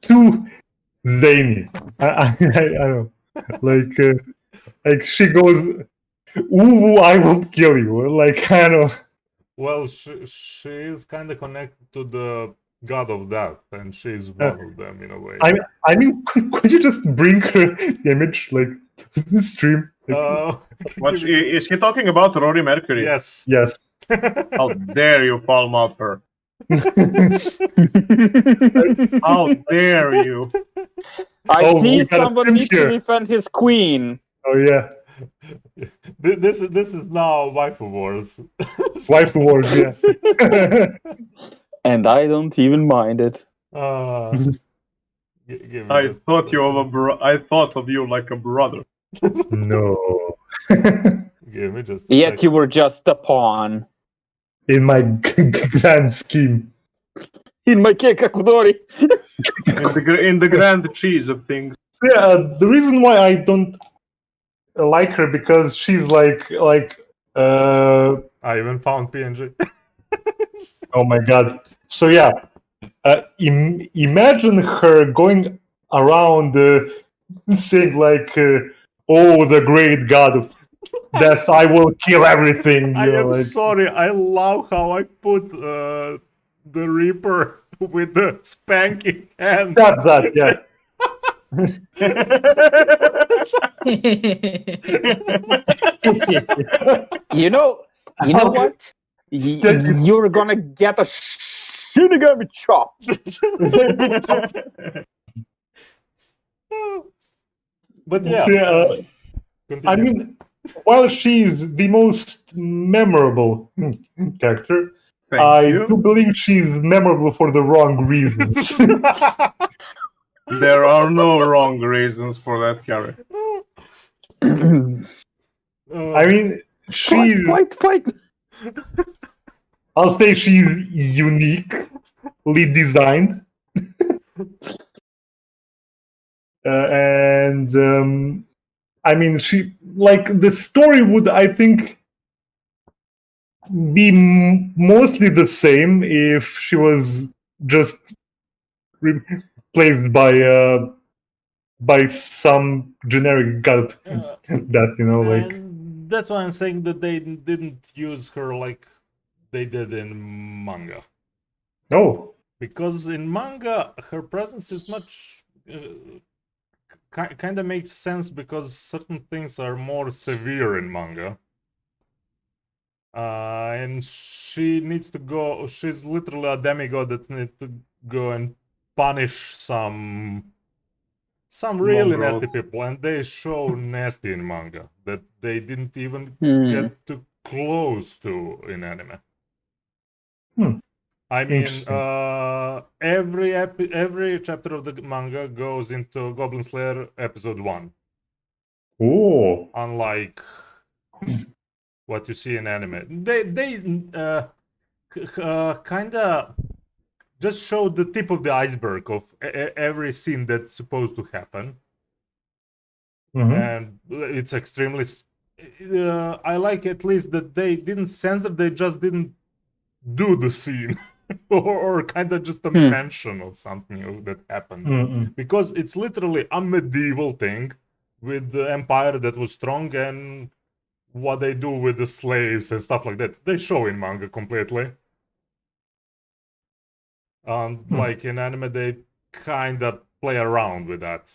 too zany. I don't know. Like she goes, "Ooh, I will kill you!" Like I don't know. Well, she is kind of connected to the god of death, and she's one of them in a way. I mean, could you just bring her image like to the stream? What is he talking about? Rory Mercury? Yes. Yes. How dare you palm out her? How dare you? I see we got a someone Finn needs to here. defend his queen. Oh yeah. This is now waifu wars. Waifu wars, yeah. And I don't even mind it. I thought of you like a brother. No. Give me just. Yet you were just a pawn. In my grand scheme. In my Kekakudori. In the grand cheese of things. So, yeah, the reason why I don't like her because she's like I even found PNG. oh my god. So yeah, imagine her going around saying like, "Oh, the great god of death, I will kill everything." I am like, sorry. I love how I put the Reaper with the spanking hand. that, yeah. You know what? You're gonna get a Shinigami chop. But yeah, So, I mean, while she's the most memorable character, I do believe she's memorable for the wrong reasons. There are no wrong reasons for that character. I mean, she's. Quite. I'll say she's uniquely designed, and I mean, she like the story would, I think, be mostly the same if she was just replaced by some generic god that like. And that's why I'm saying that they didn't use her like they did in manga. Oh, Because in manga, her presence is much kind of makes sense because certain things are more severe in manga. And she needs to go. She's literally a demigod that needs to go and punish some really Mongrels. nasty people, and they show nasty in manga that they didn't even Hmm. get too close to in anime. Hmm. I mean, Interesting. every chapter of the manga goes into Goblin Slayer episode 1, Oh, unlike what you see in anime. They kind of just show the tip of the iceberg of every scene that's supposed to happen, and it's extremely. I like at least that they didn't censor; they just didn't do the scene. or kind of just a mention of something that happened, because it's literally a medieval thing with the empire that was strong, and what they do with the slaves and stuff like that they show in manga completely. Like in anime they kind of play around with that.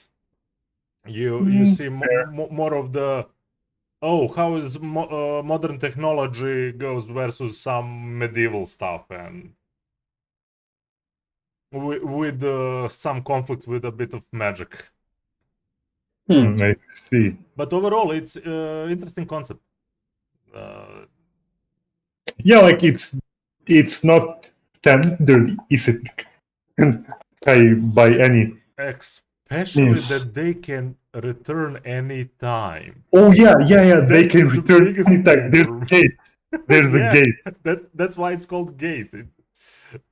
You see more of the how is modern technology goes versus some medieval stuff, and with some conflict with a bit of magic. I see. But overall, it's interesting concept. Yeah, like it's not standard, is it? By any Especially means. that they can return any time. Oh yeah. They That's can the return biggest anytime. thing. There's a gate. There's a Yeah, gate. that's why it's called Gate.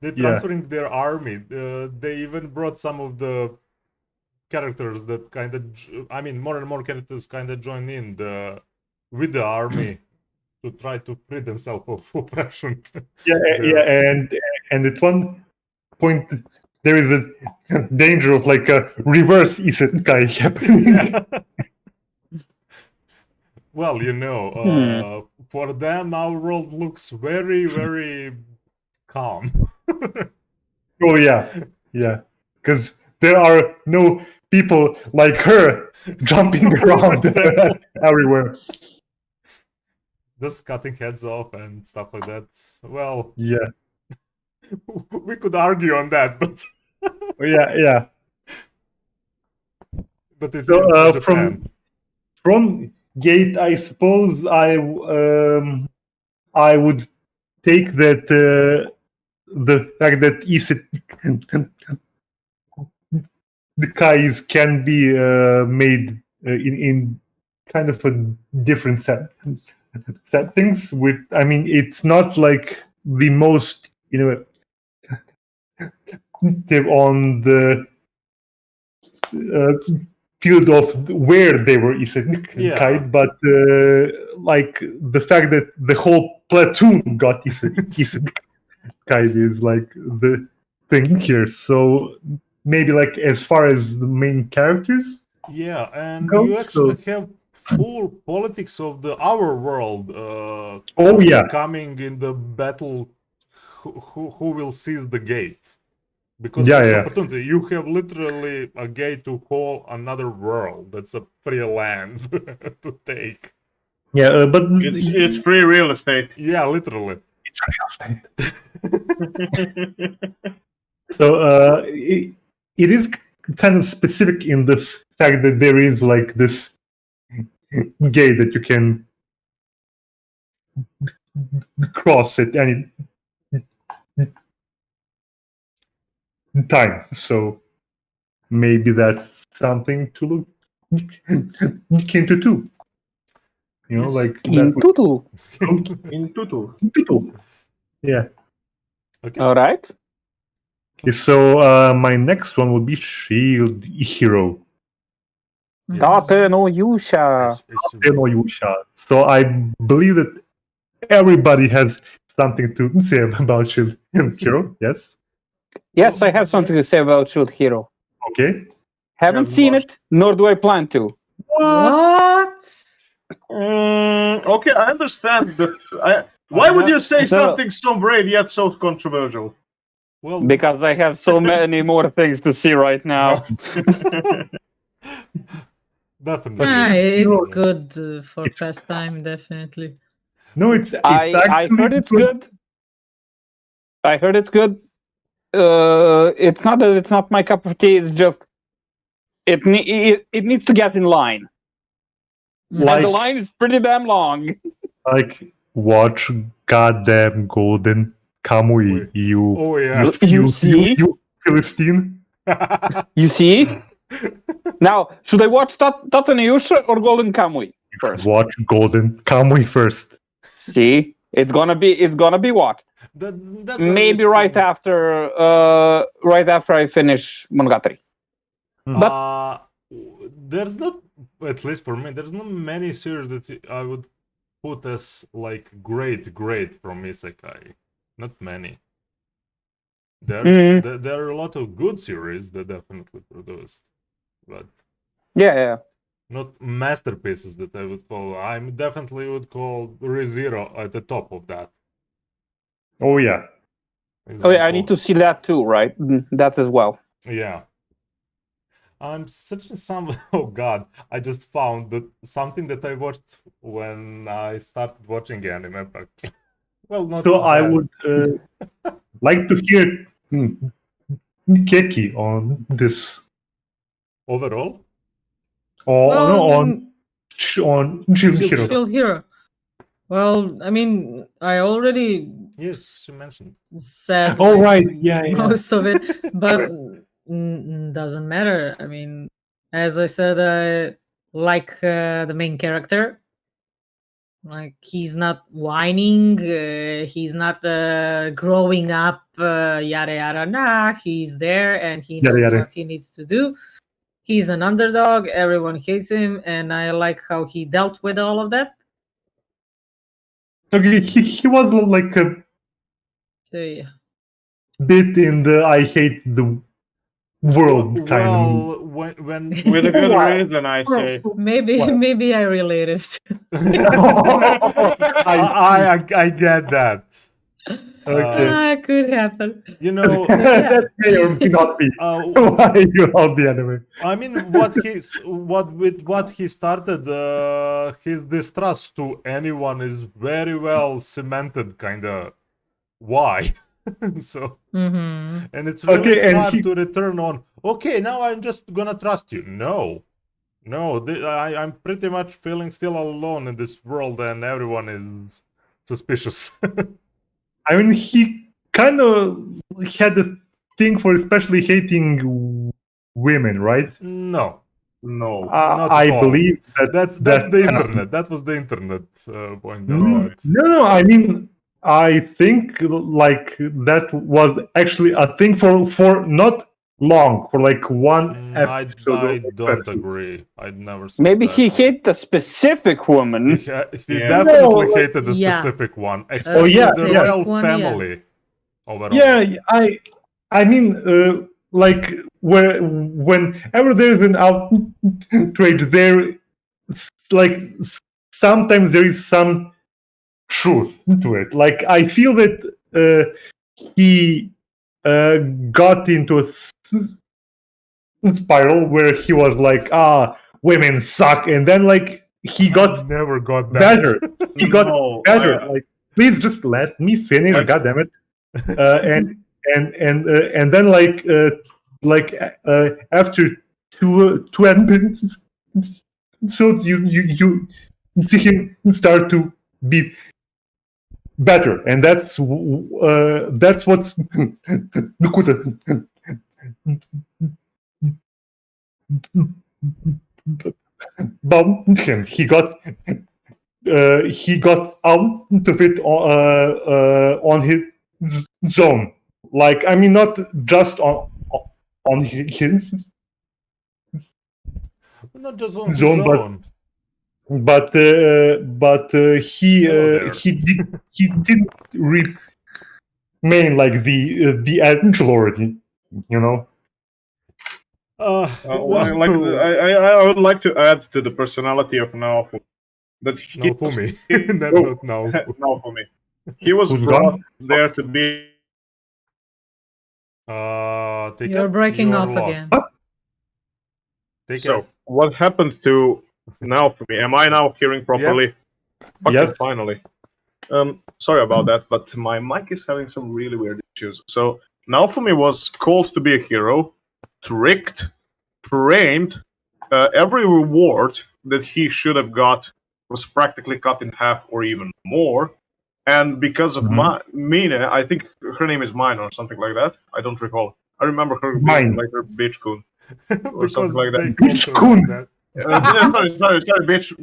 They're Yeah. transferring their army. They even brought some of the characters that kind of, I mean, more and more characters kind of join in with the army to try to free themselves of oppression. Yeah, and at one point there is a danger of like a reverse isekai happening. Well, for them, our world looks very, very calm. Oh yeah, because there are no people like her jumping around Exactly. everywhere. Just cutting heads off and stuff like that. Well, Yeah, we could argue on that, but yeah. but it So is Japan. from Gate, I suppose I would take that the fact that isekais can be made in kind of a different settings. With, I mean, it's not like the most on the field of where they were isekai, but like the fact that the whole platoon got isekai is like the thing here. So maybe like as far as the main characters, Yeah, and go, you actually have full politics of our world. Oh yeah, Coming in the battle, who will seize the gate? Because yeah, it's yeah. opportunity. You have literally a gate to whole another world. That's a free land to take. Yeah, but It's free real estate. Yeah, literally. it's real estate. So it is kind of specific in the fact that there is like this gate that you can cross at any time. So maybe that's something to look into too. You know, like In that Tutu. In Tutu. would Yeah. Okay. All right. Okay, so my next one would be Shield Hero. Yes. Tate no Yusha. Yusha. So I believe that everybody has something to say about Shield Hero. Yes. Yes, I have something to say about Shield Hero. Okay. Haven't Yeah, seen watched. it, nor do I plan to. What? Okay, I understand. Why would you say No. something so brave yet so controversial? Well, Because I have so many more things to see right now. definitely. Ah, Hero- it's good for it's- pastime, definitely. No, it's I actually heard it's good. I heard it's good. It's not that it's not my cup of tea. It's just it needs to get in line, and the Like line is pretty damn long. watch goddamn Golden Kamui, Wait. you Oh yeah. You see, you Philistine. you see. Now, should I watch Tate no Yusha or Golden Kamui first? Watch Golden Kamui first. See, it's gonna be watched. That's Maybe right after I finish Monogatari. But there's not, at least for me, there's not many series that I would put as like great from Isekai. Not many. There are a lot of good series that definitely produced, but Yeah. not masterpieces that I would call. I definitely would call ReZero at the top of that. Oh yeah. Oh yeah, I need to see that too, right? That as well. Yeah. I'm searching some. Oh God! I just found that something that I watched when I started watching anime. But well, not So I bad. would like to hear Keki on this. Overall, On Shield Hero. Shield Hero. Well, I mean, I already yes, she mentioned. said Oh like, right, yeah. most of it, but doesn't matter. I mean, as I said, I like the main character. Like he's not whining, he's not growing up, yada yada. Nah, he's there and he Yada, knows yada. what he needs to do. He's an underdog. Everyone hates him, and I like how he dealt with all of that. Okay, he was like a So yeah. bit in the I hate the world kind of mood. Well, when With a good Wow. reason, I say. Maybe What? maybe I related. I get that. Okay. Could happen. You know, That may or may not be why you love the anime. I mean, what he started, his distrust to anyone is very well cemented, kinda. Why? So, Mm-hmm. and it's really Okay, and hard he- to return on. Okay, now I'm just gonna trust you. No, I'm pretty much feeling still alone in this world, and everyone is suspicious. I mean, he kind of had a thing for especially hating women, right? No, No. Not I at all. believe that's that the happened. internet. That was the internet point No, out. no, I mean, I think like that was actually a thing for not long, for like one episode. I or two don't episodes. agree. I'd never saw Maybe that. he hit a specific woman. He Yeah. definitely No, hated a yeah. specific one, Oh, especially yeah, the yeah. royal One, yeah. family. Overall. Yeah, I mean, like whenever there's an outrage, there, like sometimes there is some truth to it. Like I feel that he got into a spiral where he was like, women suck, and then like he got never got that. better. He got No, better. I- Like, please just let me finish. Like- God damn it. And then after two episodes, so you see him start to be better, and that's what's about him. He got he got out of it on his own. Like, I mean, not just on his Not just on his Zone, but- own. but Hello there. he didn't remain like the edgelord, you know. I would like to add to the personality of Naofumi that he Naofumi. Not Naofumi. Naofumi. He was Who's brought gone? there to be. Take You're it, breaking you're off lost. again. Take So it. what happened to Naofumi? Am I now hearing properly? Okay, Yes. finally. Sorry about that, but my mic is having some really weird issues. So Naofumi was called to be a hero, tricked, framed. Every reward that he should have got was practically cut in half or even more. And because of Mine, I think her name is Mine or something like that. I don't recall. I remember her being Mine. like her bitch coon. Because something like that. they called Bitch her coon. like that. Sorry, bitch.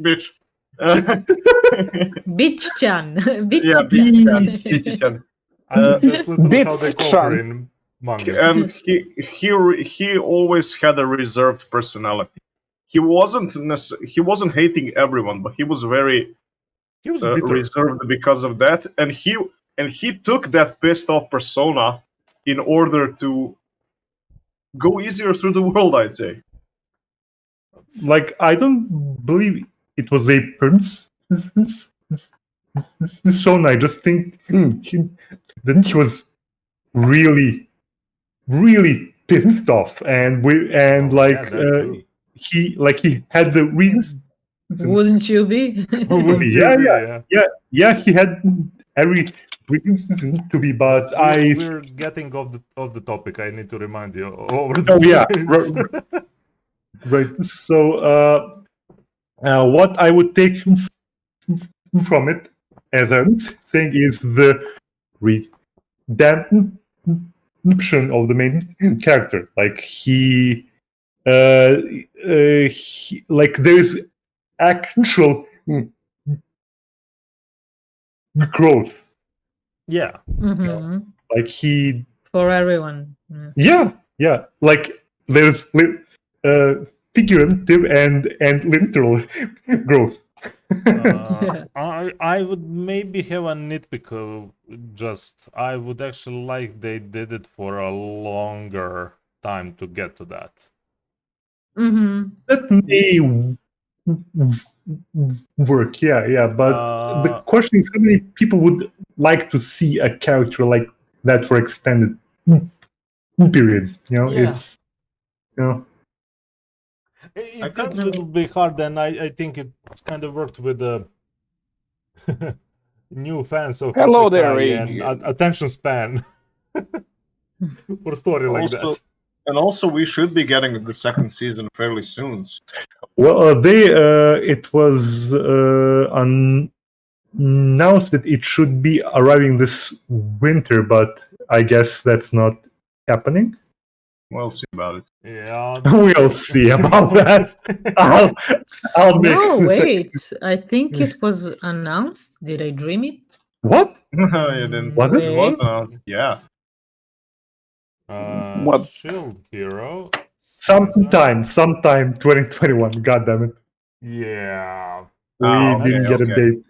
Bitch-chan. Yeah, Bitch-chan. I mean, that's literally how they call her Bitch-chan. in manga. And he always had a reserved personality. He wasn't hating everyone, but he was very He was bitter. reserved because of that. And he took that pissed off persona in order to go easier through the world, I'd say. Like, I don't believe it was a persona. I just think he was really, really pissed off, and he had the reasons. Wouldn't you be? Wouldn't you Yeah, be, yeah. He had every reason to be, but we're getting off the topic. I need to remind you over the Oh yeah, place. right. So, what I would take from it, as I'm saying, is the redemption of the main character. Like like there is actual growth. Yeah. Mhm. Like he, For everyone. Yeah. yeah. Like there's figurative and literal growth. I would maybe have a nitpick of I would actually like they did it for a longer time to get to that. Mm-hmm. That may work, yeah. But the question is, how many people would like to see a character like that for extended periods? You know, Yeah. it's you know. It got a little bit hard, and I think it kind of worked with the new fans of Hello there, Isekai and Adrian. attention span for a story like that. And also, we should be getting the second season fairly soon. Well, it was announced that it should be arriving this winter, but I guess that's not happening. We'll see about it. Yeah. We'll see about that. I'll make. No, wait. I think it was announced. Did I dream it? What? You didn't. Was it? It was announced. Yeah. What? Shield Hero. Sometime 2021. God damn it. Yeah. We didn't get a date.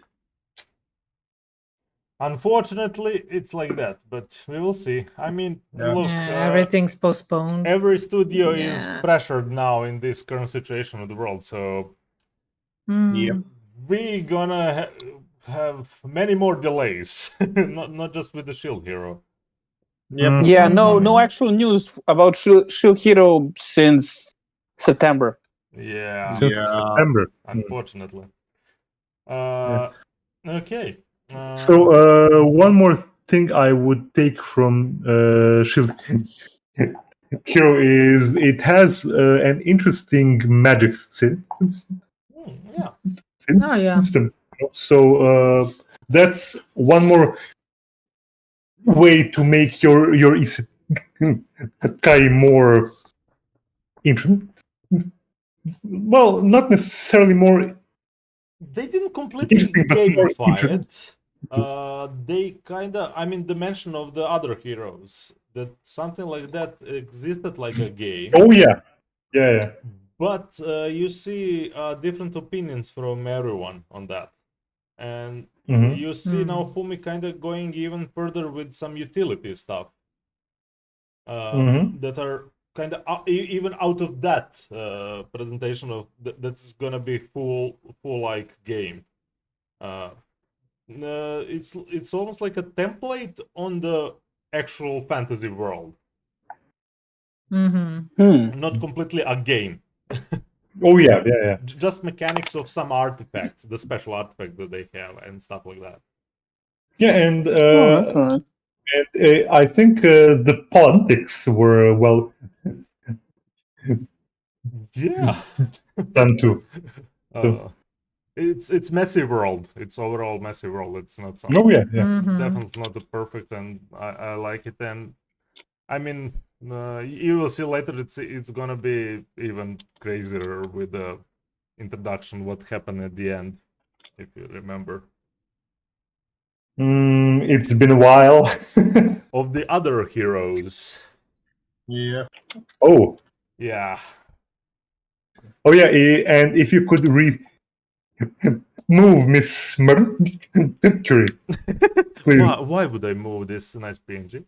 Unfortunately, it's like that, but we will see. I mean, look, everything's postponed. every studio is pressured now in this current situation of the world, so Yep. we're gonna have many more delays, not just with the Shield Hero. Yep. Yeah, no actual news about Shield Hero since September. Yeah. Since September. Unfortunately. Okay. So one more thing I would take from Shield Hero is it has an interesting magic system. So that's one more way to make your Isekai more interesting. Well, not necessarily more They didn't completely Interesting, but more gamify interesting. it. They kind of, I mean, the mention of the other heroes, that something like that existed like a game. Oh yeah. But you see different opinions from everyone on that. And Mhm. you see now Fumi kind of going even further with some utility stuff Mhm. that are kind of even out of that presentation of that's gonna be full like game. It's almost like a template on the actual fantasy world, not completely a game. Oh yeah. Just mechanics of some artifacts, the special artifact that they have, and stuff like that. Yeah, and Oh, okay. I think the politics were well Yeah. done too. So, It's messy world. It's overall messy world. It's not some. oh yeah. It's definitely not a perfect, and I like it. And I mean, you will see later. It's gonna be even crazier with the introduction. What happened at the end, if you remember, It's been a while. of the other heroes. Yeah. Oh Yeah. yeah, and if you could move Miss Mercury, please, Why would I move this nice PNG?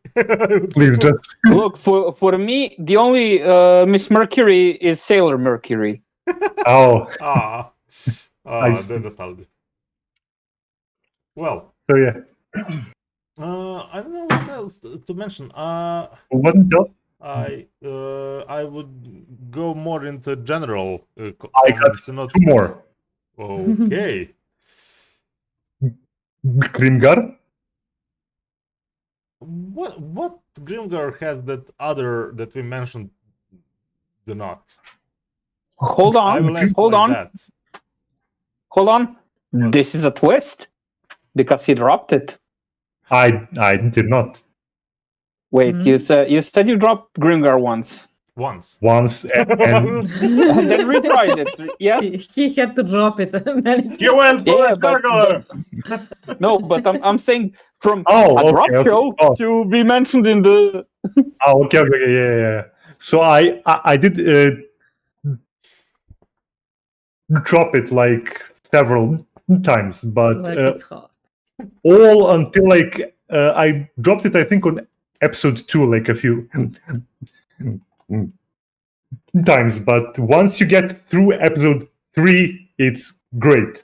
please just Look, for me, the only Miss Mercury is Sailor Mercury. oh. The see. nostalgia. Well, So yeah, I don't know what else to mention. what else? I would go more into general I got comments, not two more. Okay. Grimgar. What Grimgar has that other that we mentioned do not? Hold I on, will ask hold like on, that. hold on. This is a twist because he dropped it. I did not. Wait, you said you dropped Grimgar once. Once. Once and And then retried it. Yes. He had to drop it many times. You went for Yeah, a juggler! No, but I'm saying from oh, a drop okay. show Oh, to be mentioned in the. okay, yeah. So I did drop it like several times, but Like it's hot. all until like I dropped it. I think on episode 2, like a few times. But once you get through episode 3, it's great.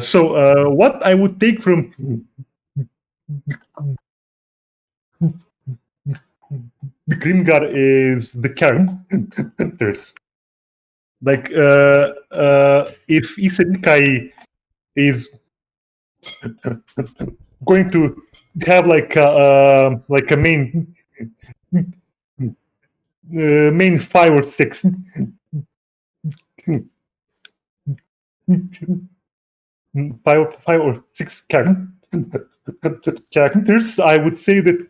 So what I would take from the Grimgar is the characters. Like if Isekai is going to have like a main 5 or 6 five or six characters, I would say that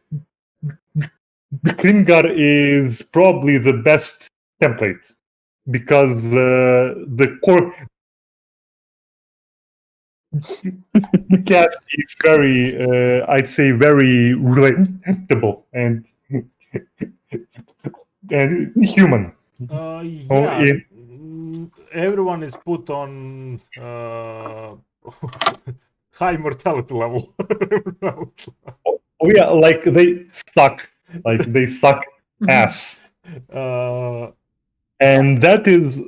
Grimgar is probably the best template because the core cast is very, I'd say, very relatable and human. Yeah. Everyone is put on high mortality level. Oh yeah, like they suck. Like they suck ass. And that is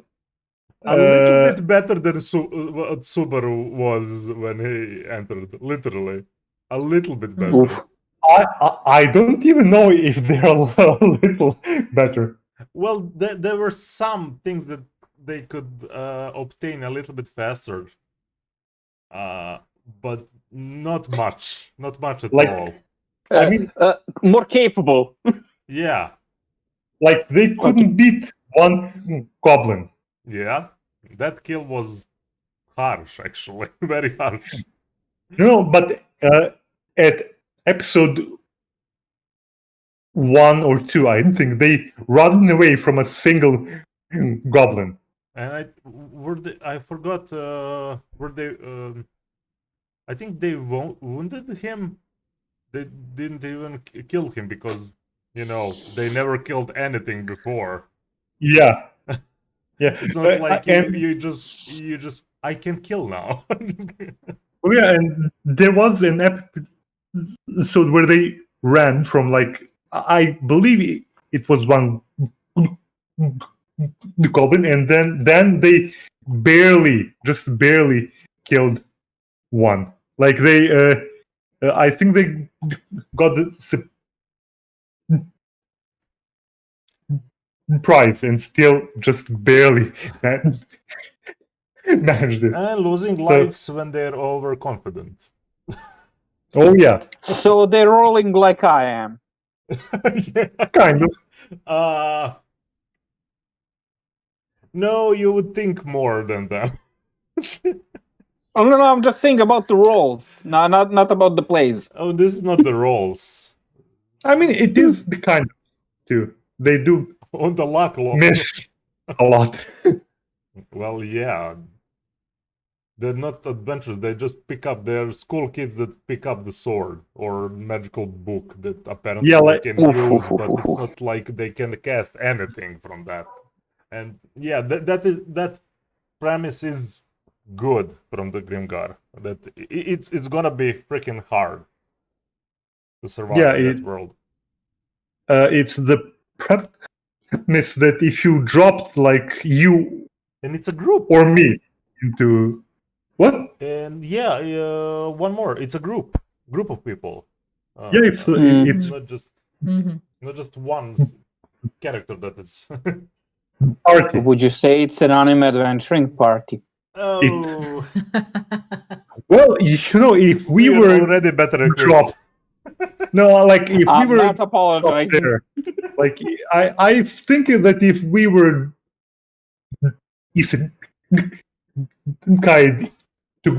a little bit better than what Subaru was when he entered. Literally, a little bit better. Oof. I don't even know if they're a little better. Well, there were some things that they could obtain a little bit faster, but not much at all. I mean, more capable. Yeah. Like they couldn't beat one goblin. Yeah, that kill was harsh, actually, very harsh. No, but at episode 1 or 2, I think they run away from a single goblin. And I forgot. Were they? I think they wounded him. They didn't even kill him because they never killed anything before. Yeah. Yeah. It's not like and you just I can kill now. oh yeah, and there was an episode where they ran from I believe it was one goblin, and then they just barely killed one. Like they, I think they got the prize and still just barely managed it. And losing So- lives when they're overconfident. Oh yeah, So they're rolling like I am. Yeah. kind of. No, you would think more than them. Oh no, I'm just saying about the rolls, not about the plays. Oh, this is not the roles. I mean, it is the kind of too. They do On the luck law. miss a lot. Well, yeah. They're not adventurers. They just pick up. They're school kids that pick up the sword or magical book that apparently Yeah, they like- can Oof, use, oof, but oof, it's oof. not like they can cast anything from that. And yeah, that premise is good from the Grimgar. That it's gonna be freaking hard to survive Yeah, in that it- world. It's the premise that if you dropped you And it's a group. or me into what? And yeah, one more. It's a group of people. Yeah, it's Mm. it's not just Mhm. not just one character that is. party. Would you say it's an anime adventuring party? Oh, Well, if we are were already better equipped. dropped, no, if we I'm were not dropped apologizing. there, I think that if we were Isekai to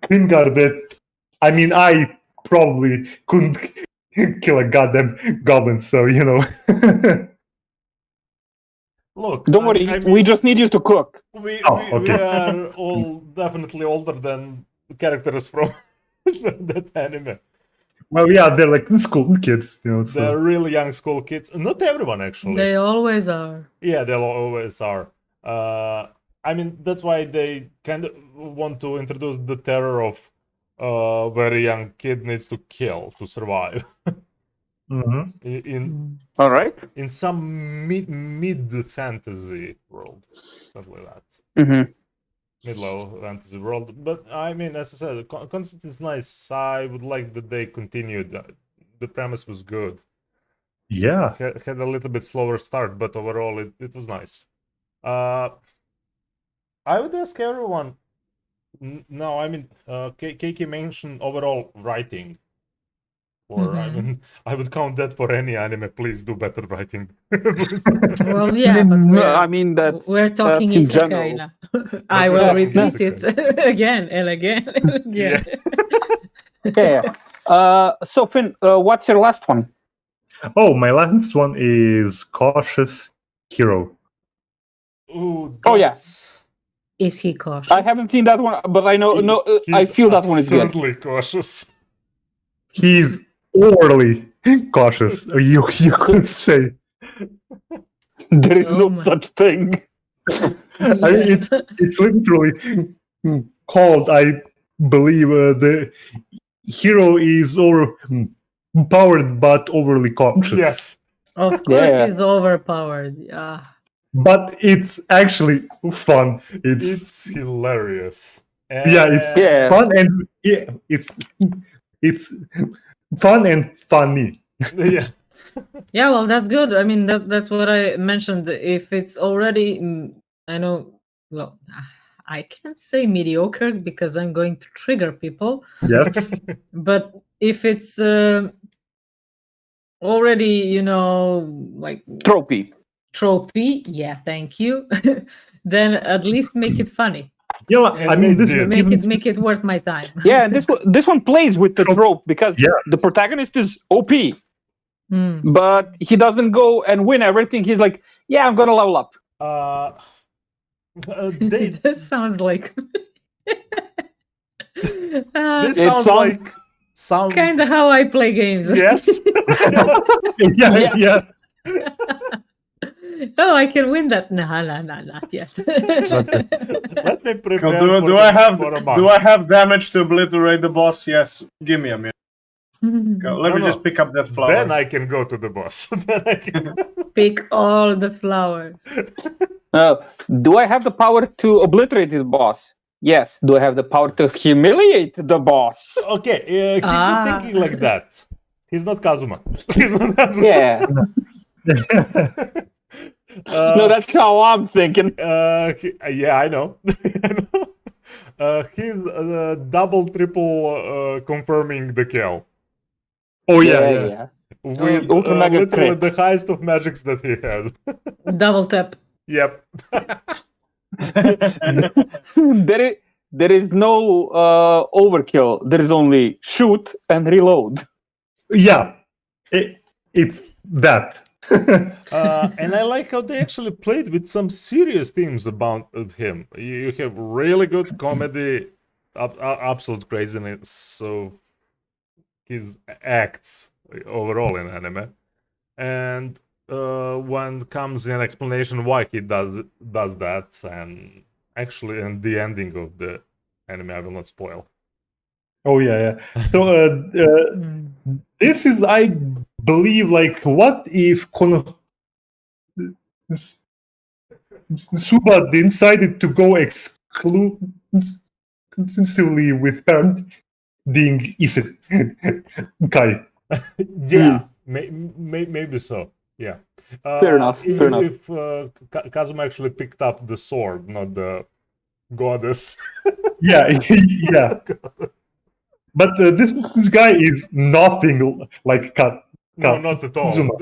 Grimgar, that I mean, I probably couldn't kill a goddamn goblin. So Look, Don't worry, I we mean, just need you to cook. we okay. are all definitely older than characters from that anime. Well, yeah, they're like school kids, They're So really young school kids. Not everyone actually. They always are. Yeah, they always are. I mean, that's why they kind of want to introduce the terror of very young kid needs to kill to survive. Mhm. In All right. in some mid fantasy world, something like that. Mm-hmm. Mid-low fantasy world. But I mean, as I said, the concept is nice. I would like that they continued. The premise was good. Yeah, Had a little bit slower start, but overall it was nice. I would ask everyone. No, I mean, Keiki mentioned overall writing. Or I Mhm. mean, I would count that for any anime. Please do better writing. Well, yeah, but I mean we're talking that's in isekai general. now. I will talking repeat it again and again and again. Okay. So Finn, what's your last one? Oh, my last one is Cautious Hero. Ooh, Oh, yeah. that's- Is he cautious? I haven't seen that one, but I know. No, I he's feel that one is good. absurdly cautious. He's overly cautious. You could say. There is Oh no my- such thing. I mean, it's literally called. I believe the hero is overpowered but overly cautious. Yes. Of course, Yeah. he's overpowered. Yeah. But it's actually fun. It's hilarious. Yeah, it's Yeah. fun and it's fun and funny. Yeah. Yeah, well, that's good. I mean, that's what I mentioned. If it's already, I know. Well, I can't say mediocre because I'm going to trigger people. Yes. But if it's already, like Tropey. tropey, yeah, thank you. Then at least make it funny. Yeah, I mean, this is Did. Make it worth my time. Yeah, and this one plays with the Trope. trope because Yeah. the protagonist is OP, Mm. but he doesn't go and win everything. He's like, yeah, I'm gonna level up. They That sounds like. this It sounds sounds- like some Kind of how I play games. yes. Yeah, yeah. Oh, I can win that. Nah, not yet. Let me prepare Do, for, do the- I have for a month. do I have damage to obliterate the boss? Yes. Give me a minute. Let me No. just pick up that flower. Then I can go to the boss. Then I can... Pick all the flowers. Do I have the power to obliterate the boss? Yes. Do I have the power to humiliate the boss? Okay, he's not thinking like that. He's not Kazuma. He's not Kazuma. Yeah. No, that's how I'm thinking. Yeah, I know. He's double, triple confirming the kill. Oh yeah. With Ultra mega literally crit. the highest of magics that he has. Double tap. Yep. There is no overkill. There is only shoot and reload. Yeah. It's that. And I like how they actually played with some serious themes about him. You have really good comedy, absolute craziness. So his acts overall in anime, and when comes an explanation why he does that, and actually in the ending of the anime, I will not spoil. Oh yeah. So this is, I believe, like, what if Suba decided to go exclusively with parenting Isekai? Yeah, maybe so. Yeah. Fair enough, If, fair enough. if Kazuma actually picked up the sword, not the goddess. Yeah, yeah. But this guy is nothing like No, not at all. Kazuma.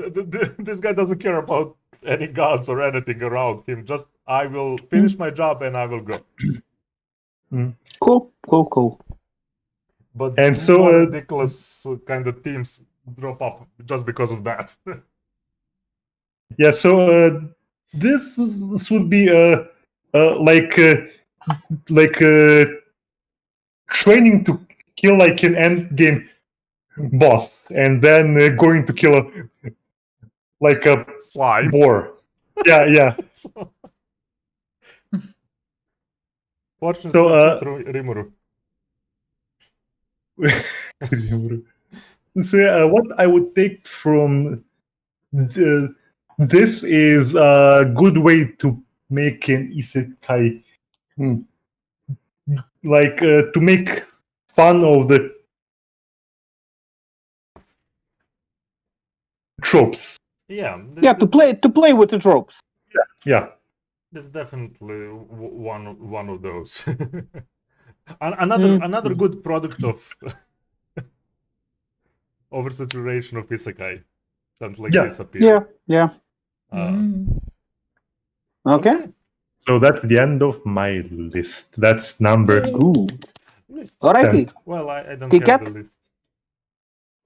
This guy doesn't care about any gods or anything around him. Just, I will finish my job and I will go. Cool. But And so, more ridiculous kind of themes drop up just because of that. Yeah, so this would be like training to kill like an end game boss, and then going to kill a Slime. boar. Yeah. Fortunately, So, not Rimuru. So what I would take from this is a good way to make an isekai, like to make fun of the tropes. Yeah. To play with the tropes. Yeah. That's definitely one of those. Another good product of oversaturation of isekai. Something like this appear. Yeah. Okay. So that's the end of my list. That's number Good. List. Alrighty. Well, I don't Ticket? have the list.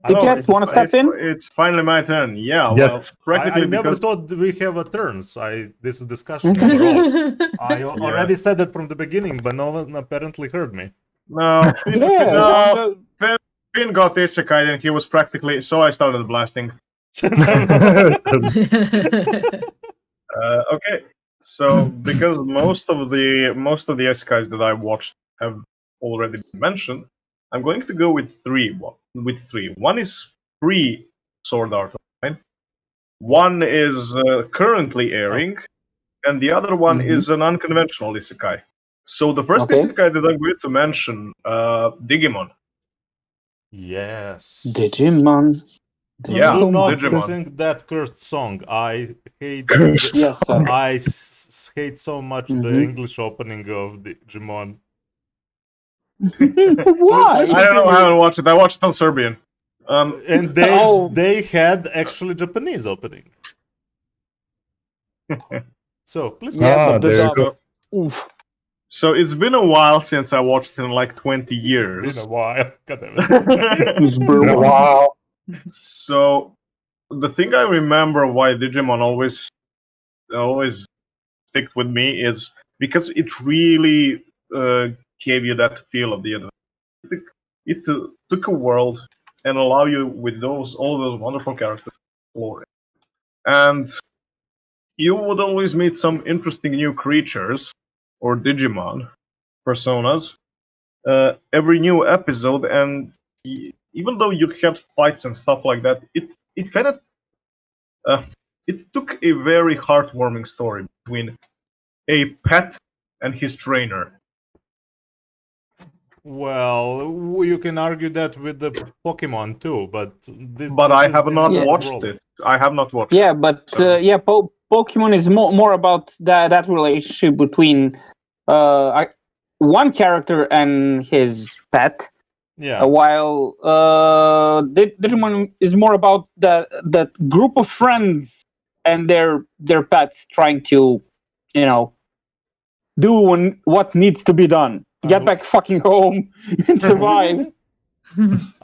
Ticket, wanna step in? It's finally my turn. Yeah, Yes. well, I practically never because thought we have a turn. So this is discussion overall. I already said that from the beginning, but no one apparently heard me. no, Yeah. Finn got isekai and he was practically. So I started blasting. Okay, so because most of the isekais that I watched have already been mentioned, I'm going to go with three. One is free Sword Art Online. One is currently airing, and the other one is an unconventional isekai. So the first Okay. isekai that I'm going to mention, Digimon. Yes. Digimon. Yeah, Do not Digimon. sing that cursed song. I hate. Yeah, sorry. I hate so much the English opening of Digimon. Why? I don't know how to watch it. I watched it on Serbian. And they had actually Japanese opening. So please go. Yeah, but the there you dub. go. Oof. So it's been a while since I watched it in like 20 It's years. been a while. God damn it. It's brutal. Wow. So the thing I remember why Digimon always stick with me is because it really gave you that feel of the adventure. It took a world and allow you with all those wonderful characters to explore it. And you would always meet some interesting new creatures or Digimon personas every new episode, and even though you had fights and stuff like that, it kind of it took a very heartwarming story between a pet and his trainer. Well, you can argue that with the Pokemon too, but But I have not in watched world. it. I have not watched Yeah, it. but So- Pokemon is more about that relationship between one character and his pet, Yeah. while Digimon is more about that group of friends and their pets trying to, do what needs to be done. Get back fucking home and survive.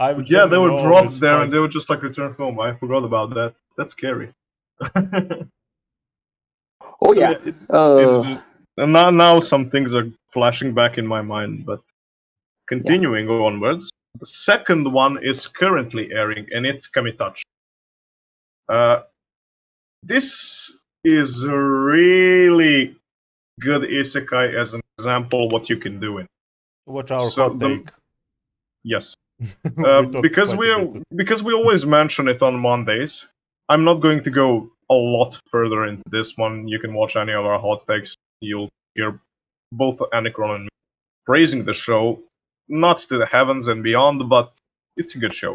I would Yeah, they were generally dropped always there fight- and they would just like return home. I forgot about that. That's scary. Oh So, yeah. and now some things are flashing back in my mind, but continuing onwards, the second one is currently airing, and it's Kamitachi. This is a really good isekai as an example of what you can do in. Watch our So hot the- take. Yes. We talked because quite a bit. because we always mention it on Mondays. I'm not going to go a lot further into this one. You can watch any of our hot takes. You'll hear both Anacron and me praising the show, not to the heavens and beyond, but it's a good show,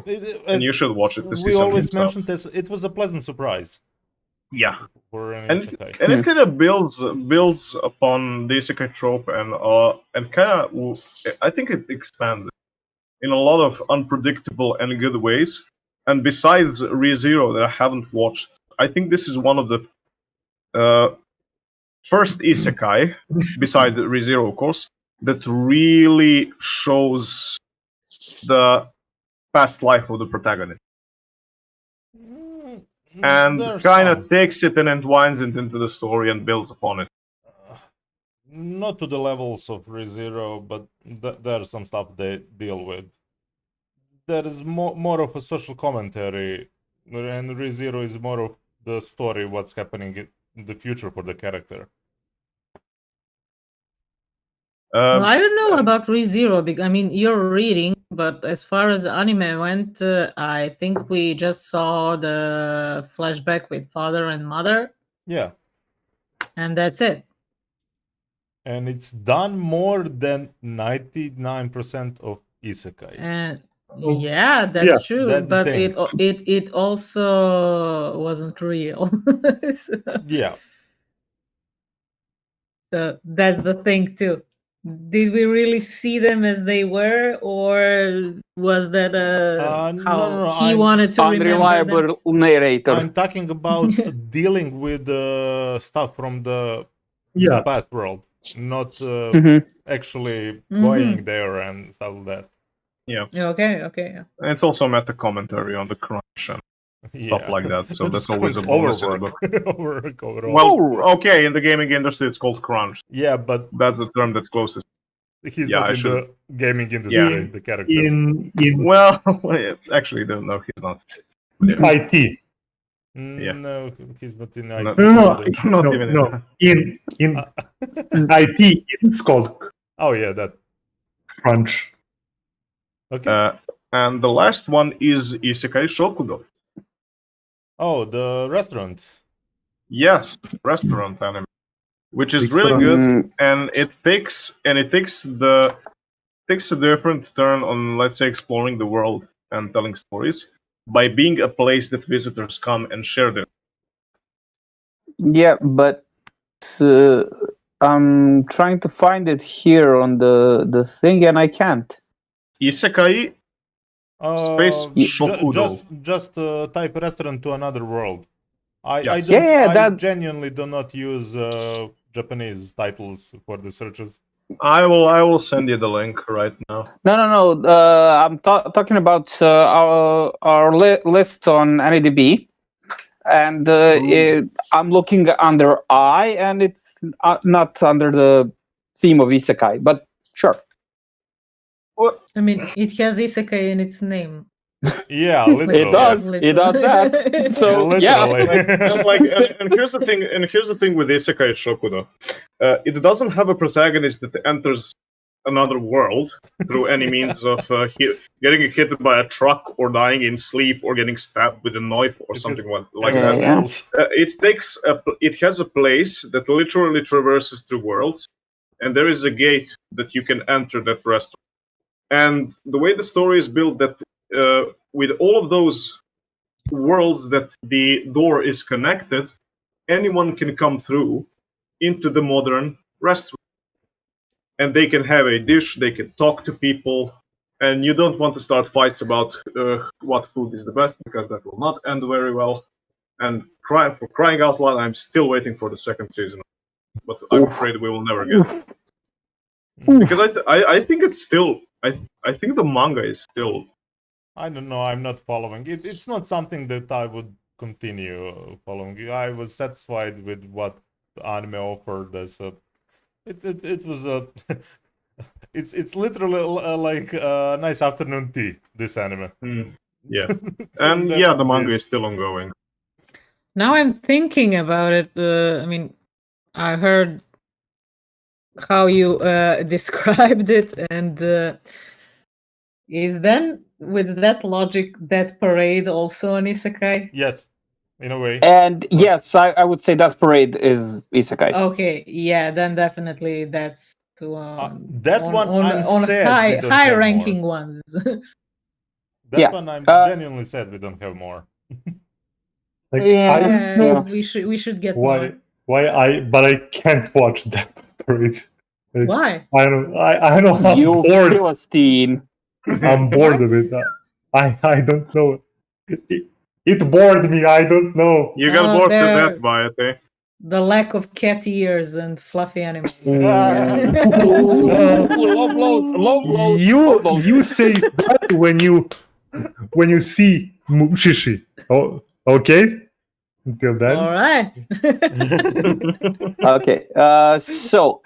and you should watch it to see We some always good stuff. mentioned this. It was a pleasant surprise Yeah, for an and isekai. and it kind of builds upon the isekai trope, and kind of I think it expands it in a lot of unpredictable and good ways. And besides ReZero that I haven't watched, I think this is one of the first isekai, beside ReZero of course, that really shows the past life of the protagonist. And There's kind of some. takes it and entwines it into the story and builds upon it. Not to the levels of ReZero, but there's some stuff they deal with. There is more of a social commentary, and ReZero is more of the story, what's happening in the future for the character. Well, I don't know about ReZero. I mean, you're reading, but as far as anime went, I think we just saw the flashback with father and mother, Yeah, and that's it. and it's done more than 99% of isekai. And Oh, yeah, that's yeah, true. that's the But thing. it also wasn't real. Yeah, So that's the thing too. Did we really see them as they were, or was that how no, he wanted to remember them? Unreliable narrator. I'm talking about dealing with stuff from the Yeah. past world, not Mhm. actually Mhm. going there and stuff like that. Okay. Yeah. And it's also meta commentary on the crunch and stuff Yeah. like that. So that's Just always a called bonus in the overwork. book. Overwork overall. Well, okay, in the gaming industry, it's called crunch. Yeah, but That's the term that's closest. he's Yeah, not I in should- the gaming industry, Yeah. the character. In Well, actually, no, he's not. IT. Yeah. No, he's not in No. IT. No, Not no, even no. In Uh, IT, it's called oh yeah, that. crunch. Okay. And the last one is Isekai Shokudo. Oh, the restaurant. Yes, restaurant anime, which is Big really fan. good, and it takes a different turn on, let's say, exploring the world and telling stories by being a place that visitors come and share their. Yeah, but I'm trying to find it here on the thing, and I can't. Isekai Space Shokudo. Just type restaurant to another world. I Yes. don't. Yeah, I that- genuinely do not use Japanese titles for the searches. I will send you the link right now. No. I'm talking about our list on NADB. and I'm looking under I, and it's not under the theme of isekai, but sure. I mean, it has isekai in its name. Yeah, It literally. does. It does that. So yeah. Literally. And here's the thing. And here's the thing with Isekai Shokudo, it doesn't have a protagonist that enters another world through any means of getting hit by a truck or dying in sleep or getting stabbed with a knife or something like that. Yeah. It has a place that literally traverses through worlds, and there is a gate that you can enter that restaurant. And the way the story is built, that with all of those worlds that the door is connected, anyone can come through into the modern restaurant. And they can have a dish, they can talk to people, and you don't want to start fights about what food is the best, because that will not end very well. And for crying out loud, I'm still waiting for the second season. But I'm afraid we will never get it. Because I think it's still... I think the manga is still... I don't know, I'm not following. It's not something that I would continue following. I was satisfied with what the anime offered as a... It was a... it's literally like a nice afternoon tea, this anime. Yeah. And yeah, the manga is still ongoing. Now I'm thinking about it. I mean, I heard how you described it, and is then with that logic that parade also an isekai? Yes, in a way. And yes, I would say that parade is isekai. Okay, yeah, then definitely that's that one on I'm sad we don't high have ranking more. ones. That one I'm genuinely sad we don't have more. Like, Yeah. I don't know we should get why more. but I can't watch that parade. Like, Why? I don't I'm You bored. Philistine. I'm bored of it. I don't know. It bored me. I don't know. You got bored to death by it, eh? The lack of cat ears and fluffy animals. You say that when you see Mushishi. Oh, okay. Until then. All right. Okay. So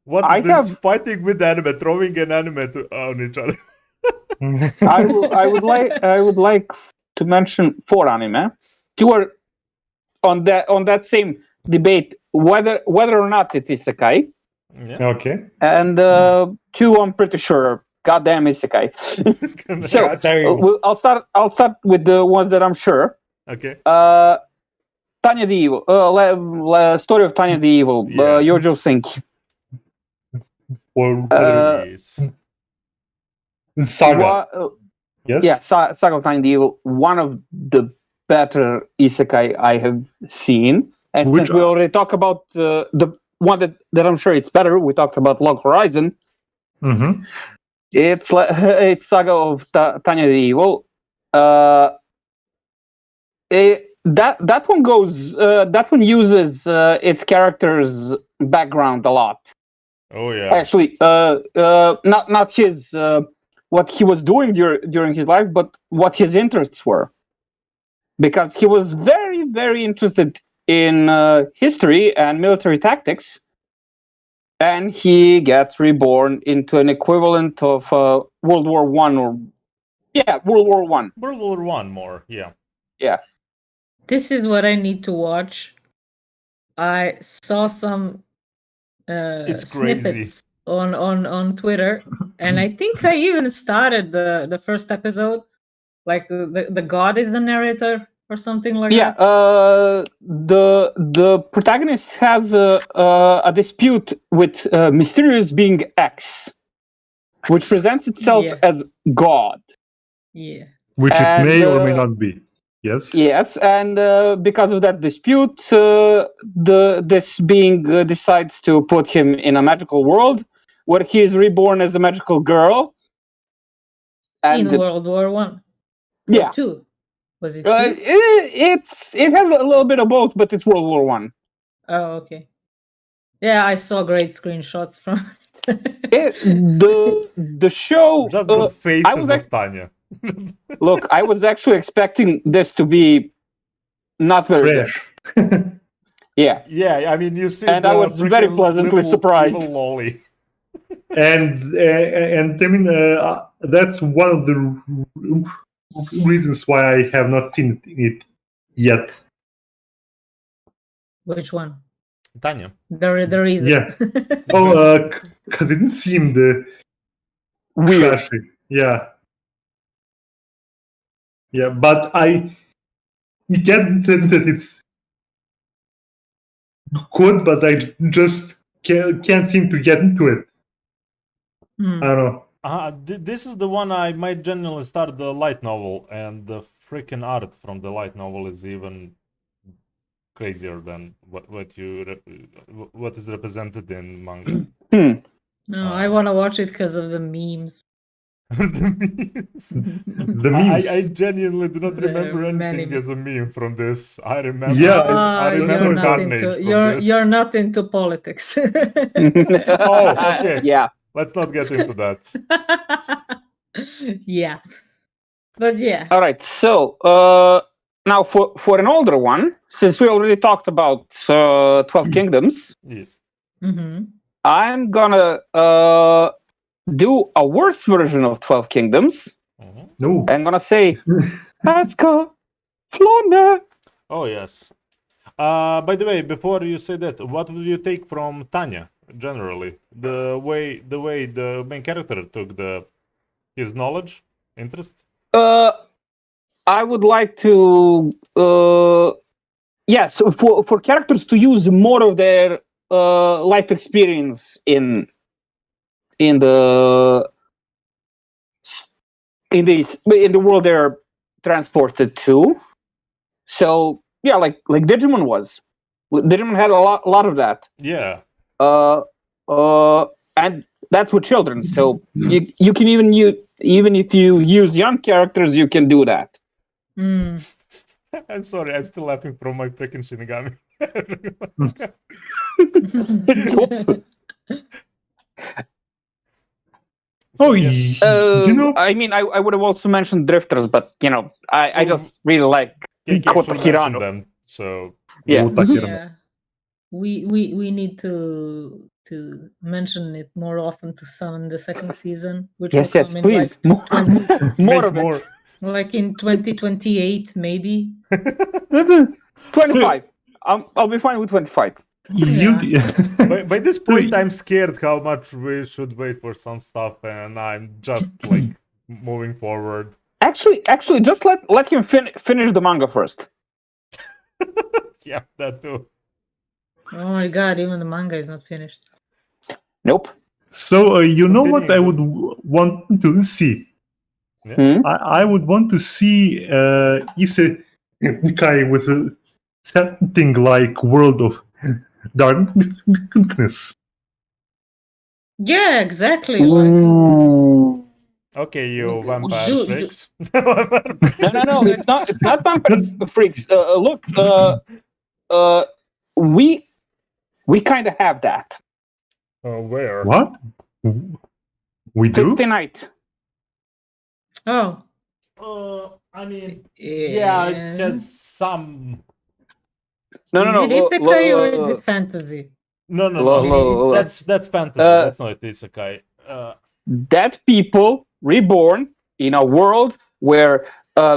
What I is this have- fighting with anime, throwing an anime on each other? I would like to mention 4 anime. 2 are on that same debate whether or not it's isekai, Yeah. Okay. and 2 I'm pretty sure goddamn isekai. So I'll start with the ones that I'm sure. Okay. Tanya the Evil, story of Tanya the Evil, Yes. Yojo Senki. Or Yes. Saga. Yes. Yeah, Saga of Tanya the Evil, one of the better isekai I have seen. And Which since we already talked about the one that I'm sure it's better, we talked about Log Horizon. Mm-hmm. It's Saga of Tanya the Evil. That one goes. That one uses its character's background a lot. Oh yeah. Actually, not his what he was doing during his life, but what his interests were, because he was very, very interested in history and military tactics, and he gets reborn into an equivalent of World War One World War One. World War One more, yeah. Yeah. This is what I need to watch. I saw some It's snippets on Twitter, and I think I even started the first episode. Like the god is the narrator or something like Yeah, that. the protagonist has a dispute with mysterious being X, which presents itself as God. Yeah. Which And, it may or may not be. Yes. Yes, and because of that dispute, this being decides to put him in a magical world where he is reborn as a magical girl. And In World War One. Yeah. 2. Was it 2? It has a little bit of both, but it's World War One. Oh, okay. Yeah, I saw great screenshots from The show. Just the faces was of Tanya. Look, I was actually expecting this to be not very good. Fresh. Yeah, Yeah, I mean, you see, And I the was very freaking pleasantly little surprised. evil lolly. and I mean that's one of the reasons why I have not seen it yet. Which one? Tanya. The reason. Yeah. Oh, because it seemed weird. trashy. Yeah. Yeah, but I get that it's good, but I just can't seem to get into it. Hmm. I don't know. This is the one I might genuinely start the light novel, and the freaking art from the light novel is even crazier than what is represented in manga. No, I want to watch it because of the memes. The memes. The memes. I genuinely do not There remember are many anything as a meme from this. I remember. Yeah, I remember Carnage from this. you're not into politics. Oh, okay. Yeah. Let's not get into that. Yeah, but yeah. All right. So now for an older one, since we already talked about 12 Kingdoms, Yes. Mm-hmm. I'm gonna do a worse version of 12 Kingdoms. Mhm. No. I'm gonna say, Asuka, Flonna. Oh yes. By the way, before you say that, what would you take from Tanya generally? The way the main character took his knowledge, interest. I would like to, yes, for characters to use more of their life experience in the world they're transported to. So yeah, like Digimon was. Digimon had a lot of that. Yeah. And that's with children. So you can even if you use young characters, you can do that. Mm. I'm sorry, I'm still laughing from my freaking Shinigami. Oh, yes. you know. I mean, I would have also mentioned Drifters, but I just really like Keke Kota actually mentioned Hirano. them, so Yeah. Yeah, we need to mention it more often to summon the second season, which Yes, will yes, come in please. like 20, More make of it. like in 2028 maybe. 25. I'll be fine with 25. by this point, I'm scared how much we should wait for some stuff, and I'm just like moving forward. Actually, just let him finish the manga first. Yeah, that too. Oh my god, even the manga is not finished. Nope. So you know what I Continuing would want to see? Yeah. I would want to see Isekai with something like World of Darkness. Yeah, exactly. Ooh. Okay, you Like, vampire do- freaks. No, it's not vampire freaks. Look, we kind of have that. Where? What? We do? 50 Night. Oh, I mean, yeah, it has some. No. Is it isekai or is it fantasy? No. That's fantasy. That's not isekai. Dead people reborn in a world where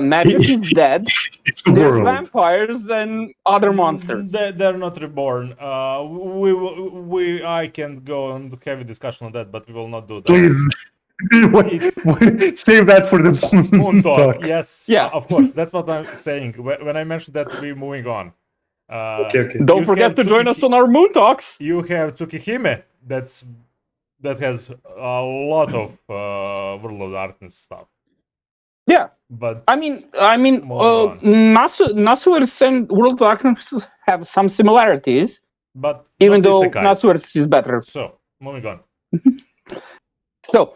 magic is dead. There's World. vampires and other monsters. They're not reborn. I can go on heavy discussion on that, but we will not do that. Please. Save that for the Moon talk. talk. Yes, Yeah. of course. That's what I'm saying. When I mentioned that, we're moving on. Okay. Don't forget to join us on our Moon Talks. You have Tsukihime. That has a lot of World of Darkness stuff. Yeah, but I mean, More on. Nasuers and World of Darkness have some similarities, but even not though isekai. Nasuers is better. So moving on. So,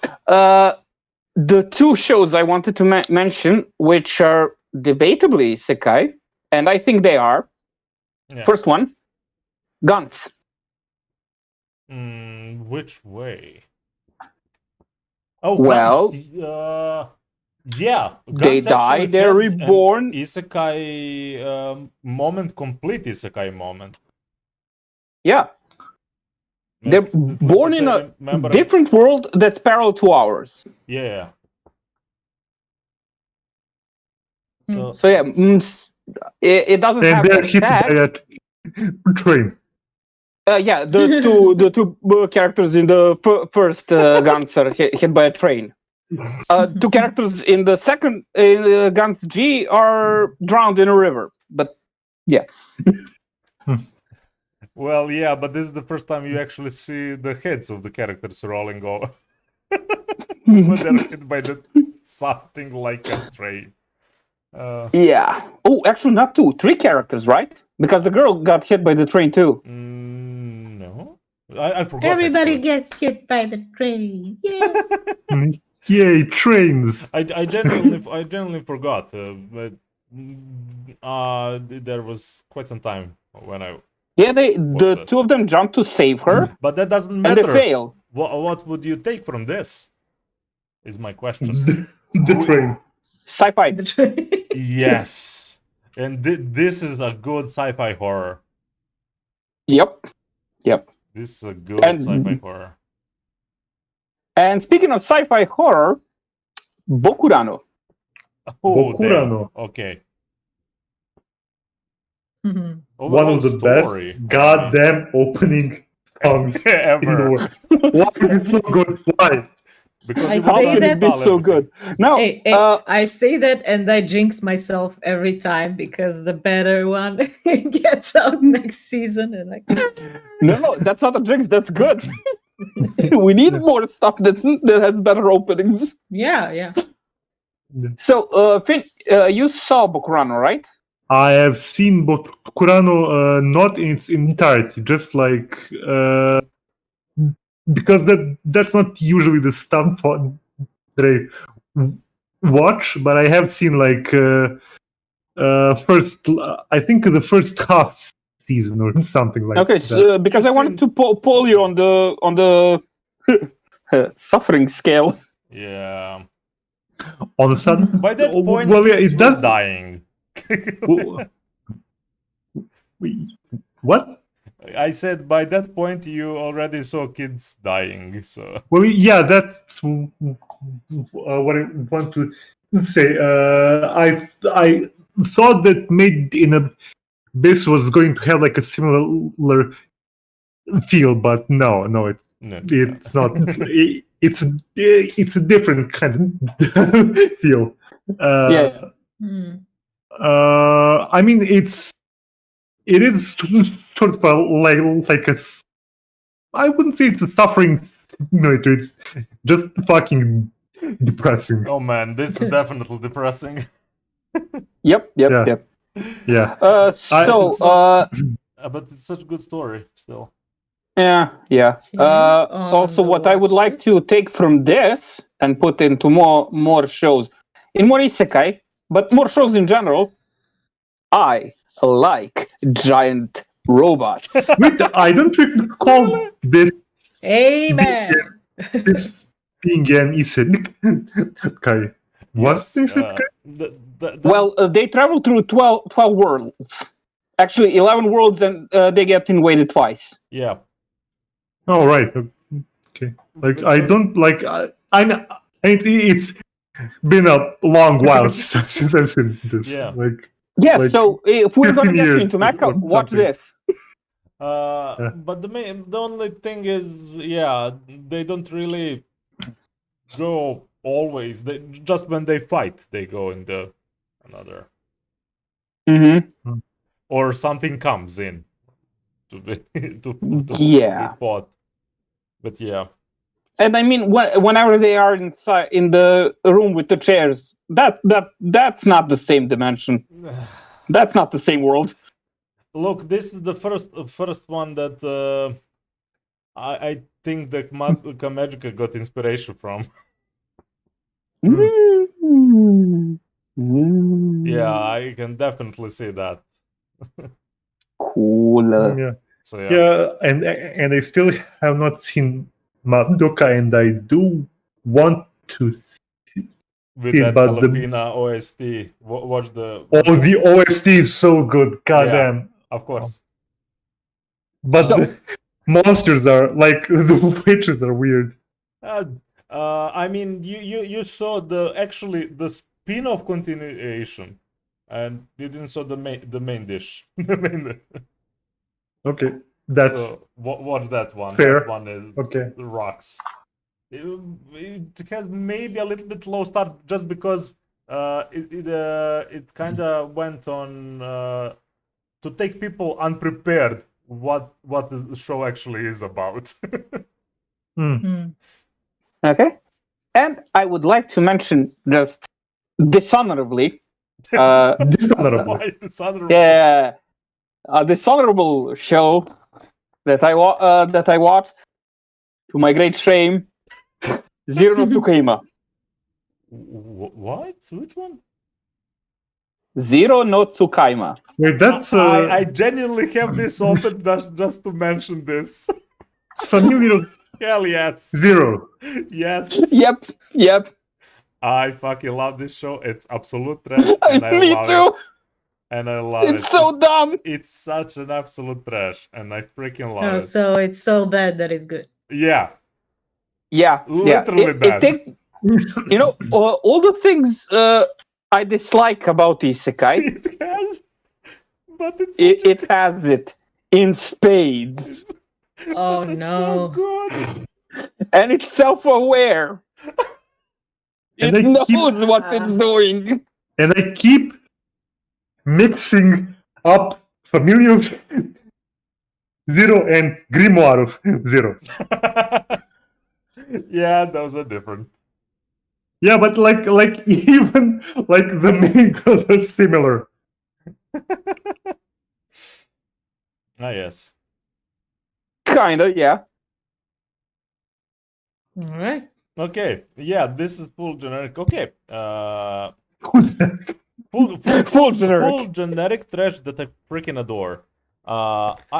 the two shows I wanted to mention, which are debatably isekai, and I think they are. Yeah. First one, Guns. Which way? Oh, Well- Guns. Yeah, They Guns die, actually they're has an reborn. isekai moment, complete isekai moment. Yeah, they're At least born as in I a remember. different world that's parallel to ours. Yeah. Hmm. So So yeah, it doesn't And have they're that hit by tag. a train. Yeah, the two characters in the first Guns are hit by a train. Two characters in the second Guns G are drowned in a river. But yeah, well, yeah, but this is the first time you actually see the heads of the characters rolling over when they're hit by something like a train. yeah. Oh, actually, not two, three characters, right? Because the girl got hit by the train too. No, I forgot. Everybody actually. gets hit by the train. Yeah. Yay, trains! I genuinely forgot, but there was quite some time when I. Yeah, the two of them jump to save her, But that doesn't and they matter. fail. What would you take from this? Is my question. The train. Sci-fi. The train. Yes, and this is a good sci-fi horror. Yep. This is a good And- sci-fi horror. And speaking of sci-fi horror, Bokurano. Oh, Bokurano. damn. Okay. Mhm. One of the Story, best goddamn opening songs in the ever. world. Why is it so good? Why? Because I you How say would can that- it be uninstall so everything. good? Now, Hey, I say that and I jinx myself every time because the better one gets out next season. And like, no, that's not a jinx. That's good. We need more stuff that has better openings. yeah. So, Finn, you saw Bokurano, right? I have seen Bokurano not in its entirety, just like because that's not usually the stuff that I watch, but I have seen like first, I think the first half season or something like Okay, that. so, because I wanted to poll you on the suffering scale. Yeah. On a sudden, By that point, well, yeah, kids it were does. dying. What? I said by that point you already saw kids dying. So Well, yeah, that's what I want to say. I thought that made in a this was going to have like a similar feel, but no, it's not. It's a different kind of feel. Yeah. Hmm. I mean, it is sort of like a. I wouldn't say it's a suffering simulator. It's just fucking depressing. Oh man, this is definitely depressing. Yep. Yeah. But it's such a good story still. Yeah. Also, what I would like to take from this and put into more shows, in more isekai, but more shows in general, I like giant robots. Wait, I don't recall this Amen. being an isekai. Was Yes, this isekai? Well, they travel through 12 worlds. Actually, 11 worlds, and they get invaded twice. Yeah. Oh right. Okay. Like I don't like. I know it's been a long while since I've seen this. Yeah. Yeah, Like, so if we're gonna 15 get years into mecha, or watch something. this. But the only thing is, yeah, they don't really go always. They just when they fight, they go into another, Mm-hmm. or something comes in to be to Yeah. be fought. But yeah, And I mean, whenever they are inside in the room with the chairs, that's not the same dimension. That's not the same world. look, this is the first one that I think that Magica got inspiration from. Yeah, I can definitely see that. Cool. Yeah. So yeah. Yeah, and I still have not seen Madoka, and I do want to with See, that but the- Jalapena OST. Watch the. Oh, the OST is so good. God Yeah. damn. Of course. But So- the monsters are like the witches are weird. I mean, you saw the spin-off continuation, and you didn't saw the main dish. The main. Okay, that's So watch that one. fair. That one is okay. rocks. It has maybe a little bit low start just because it kind of went on to take people unprepared what the show actually is about. Okay. And I would like to mention just dishonorably, Dishonorable. Why dishonorable? yeah, a dishonorable show that I watched to my great shame, Zero no Tsukaima. What? Which one? Zero no Tsukaima. Wait, that's I genuinely have this open just to mention this. it's familiar. Hell yes. Zero. Yes. Yep. I fucking love this show. It's absolute trash. And I Me love too. it. And I love it. It's so dumb. It's such an absolute trash. And I freaking love Oh, it. so it's so bad that it's good. Yeah. Yeah. Literally bad. You know, all the things I dislike about Isekai, It has. But it's it has it in spades. Oh it's no. so good. And it's self-aware. And It they knows keep- what it's doing. And I keep mixing up familiar of Zero and Grimoire of Zero. Yeah, those are different. Yeah, but like even like the main girls are similar. Ah, yes. Kinda, yeah. All right. Okay. Yeah, this is full generic. Okay. Full Full generic. generic trash that I freaking adore.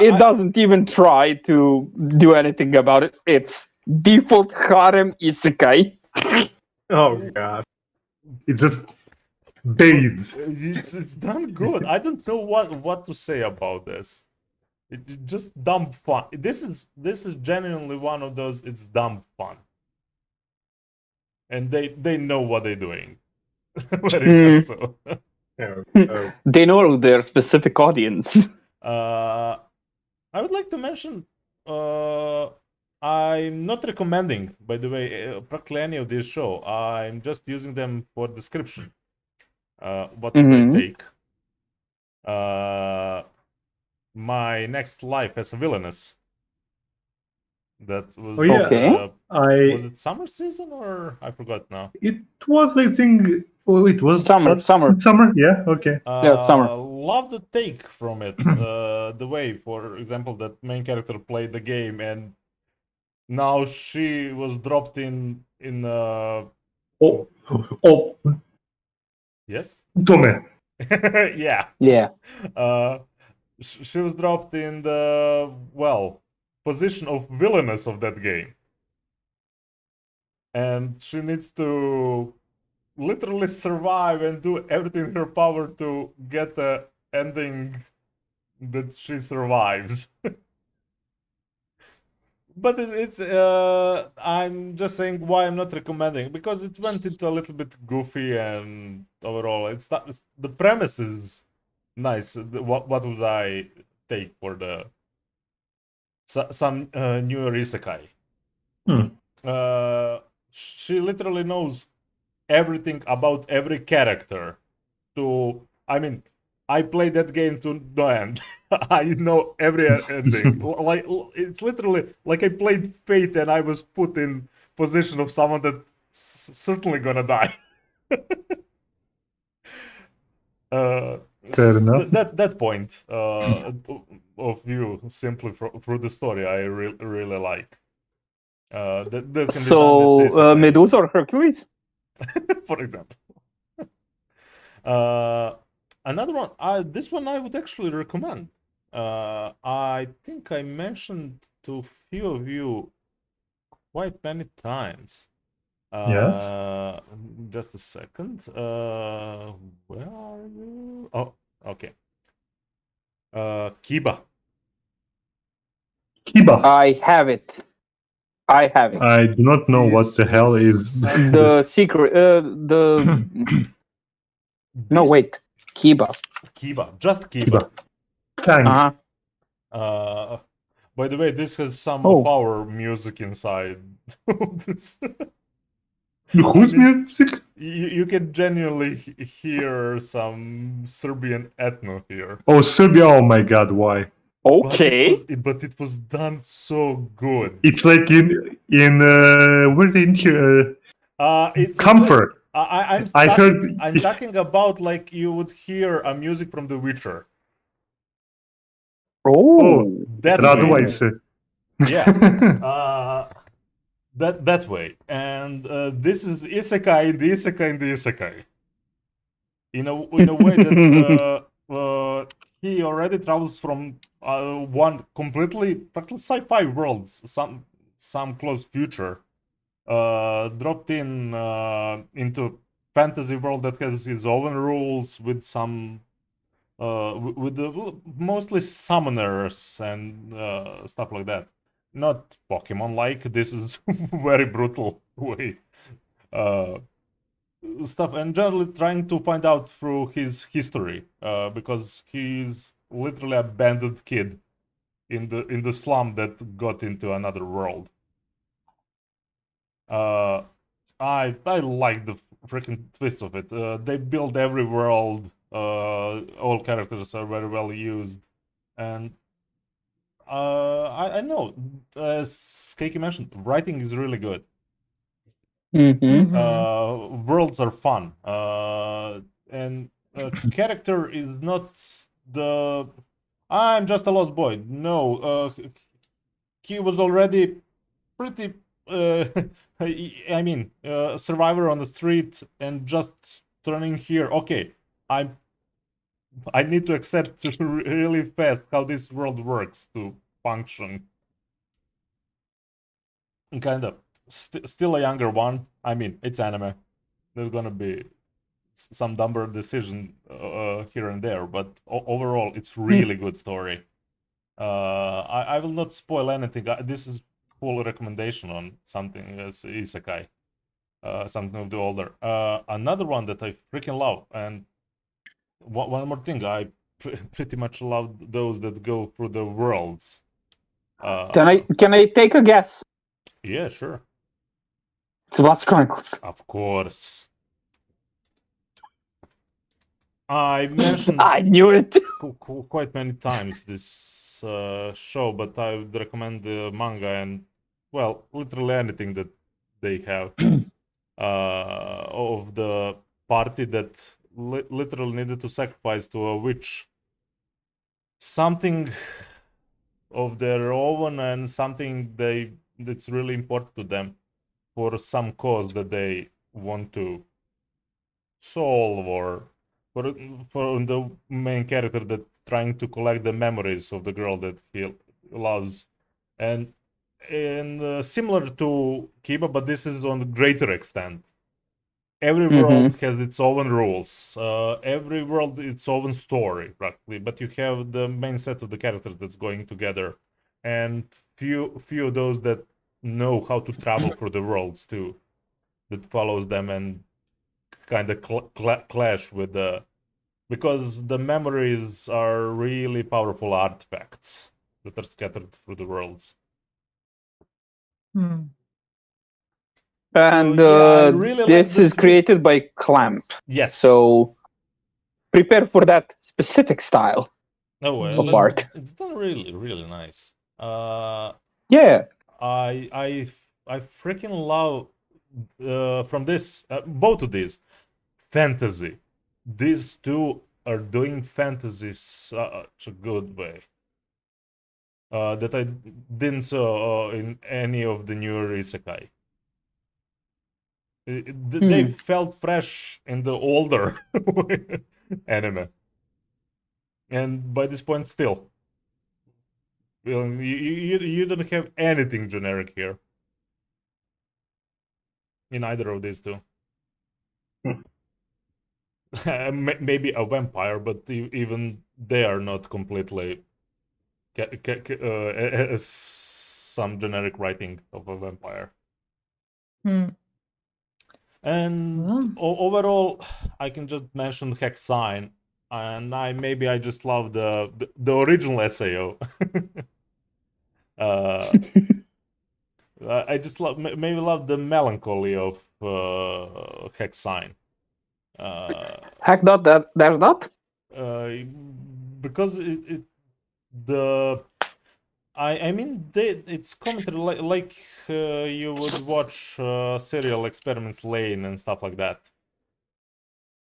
It doesn't even try to do anything about it. It's default harem isekai. Oh god. It just bathes. It's done good. I don't know what to say about this. It's just dumb fun. This is genuinely one of those. It's dumb fun, and they know what they're doing. Very much so. Yeah, They know their specific audience. I would like to mention. I'm not recommending, by the way, practically any of this show. I'm just using them for description. What would I take? My next life as a villainess. That was Oh, yeah. Okay. was it summer season or I forgot now. It was, I think. Oh, it was Summer. Summer. Yeah. Okay. Yeah, summer. Love the take from it. The way, for example, that main character played the game and now she was dropped in Oh, yes. Tome. Yeah. Yeah. She was dropped in the position of villainess of that game, and she needs to literally survive and do everything in her power to get the ending that she survives. But it's I'm just saying why I'm not recommending, because it went into a little bit goofy, and overall the premise is nice. What would I take for the some newer isekai? She literally knows everything about every character. I mean, I played that game to no end. I know every ending. Like it's literally like I played Fate and I was put in position of someone that certainly gonna die. Fair enough. That point of view simply through the story I really like. That can be done So, as isekai, Medusa or Hercules? for example. Another one. This one I would actually recommend. I think I mentioned to few of you quite many times. Yes. Just a second. Where are you? Oh, okay. Kiba. Kiba. I have it. I have it. I do not know what This the hell was is some- The secret. The no, This- wait. Kiba. Kiba. Just Kiba. Kiba. Thank. Uh, by the way, this has some Oh. of our music inside. This- Whose I mean- music? you can genuinely hear some Serbian ethno here. Oh, Serbia. Oh my God, why? Okay. But it was done so good. It's like in where they in here? It's Comfort. I'm I talk- heard. I'm talking about like you would hear a music from The Witcher. Oh. That Radu way. Vajse. Yeah. That way. And this is Isekai, the Isekai, and the Isekai. In a way that he already travels from one completely sci-fi world, some close future, dropped into fantasy world that has its own rules with some with the mostly summoners and stuff like that. Not Pokemon like. This is very brutal way stuff, and generally trying to find out through his history because he's literally a abandoned kid in the slum that got into another world. I like the freaking twist of it. They build every world. All characters are very well used, and I know, as Keiki mentioned, writing is really good. Mm-hmm. Worlds are fun, and character is not the I'm just a lost boy. No, he was already pretty. I mean, survivor on the street and just turning here. Okay, I need to accept really fast how this world works to function. Kind of. Still a younger one. I mean, it's anime. There's gonna be some dumber decision here and there, but overall, it's really good story. I will not spoil anything. This is full recommendation on something as Isekai, something of the older. Another one that I freaking love, and one more thing, I pretty much love those that go through the worlds. Can I take a guess? Yeah, sure. Tsubasa Chronicles. Of course. I mentioned I knew it. quite many times this show, but I would recommend the manga and, well, literally anything that they have of the party that literally needed to sacrifice to a witch something of their own and something that's really important to them for some cause that they want to solve, or for the main character that trying to collect the memories of the girl that he loves, and similar to Kiba, but this is on a greater extent. Every world has its own rules. Every world its own story, practically. But you have the main set of the characters that's going together, and few of those that know how to travel through the worlds too, that follows them and kind of clash with the, because the memories are really powerful artifacts that are scattered through the worlds. And So, yeah, I really this like is created by Clamp. Yes. So prepare for that specific style of art. It's done really nice. Yeah. I freaking love from this both of these fantasy. These two are doing fantasy such a good way that I didn't saw in any of the newer isekai. They felt fresh in the older anime, and by this point, still, you don't have anything generic here. in either of these two. Hmm. Maybe a vampire, but even they are not completely some generic writing of a vampire. Hmm. And Well. overall, I can just mention Hex Sign, and I just love the original SAO. I just maybe love the melancholy of Hex Sign. Heck, that there's not. Because I mean it's commentary like you would watch Serial Experiments Lane and stuff like that.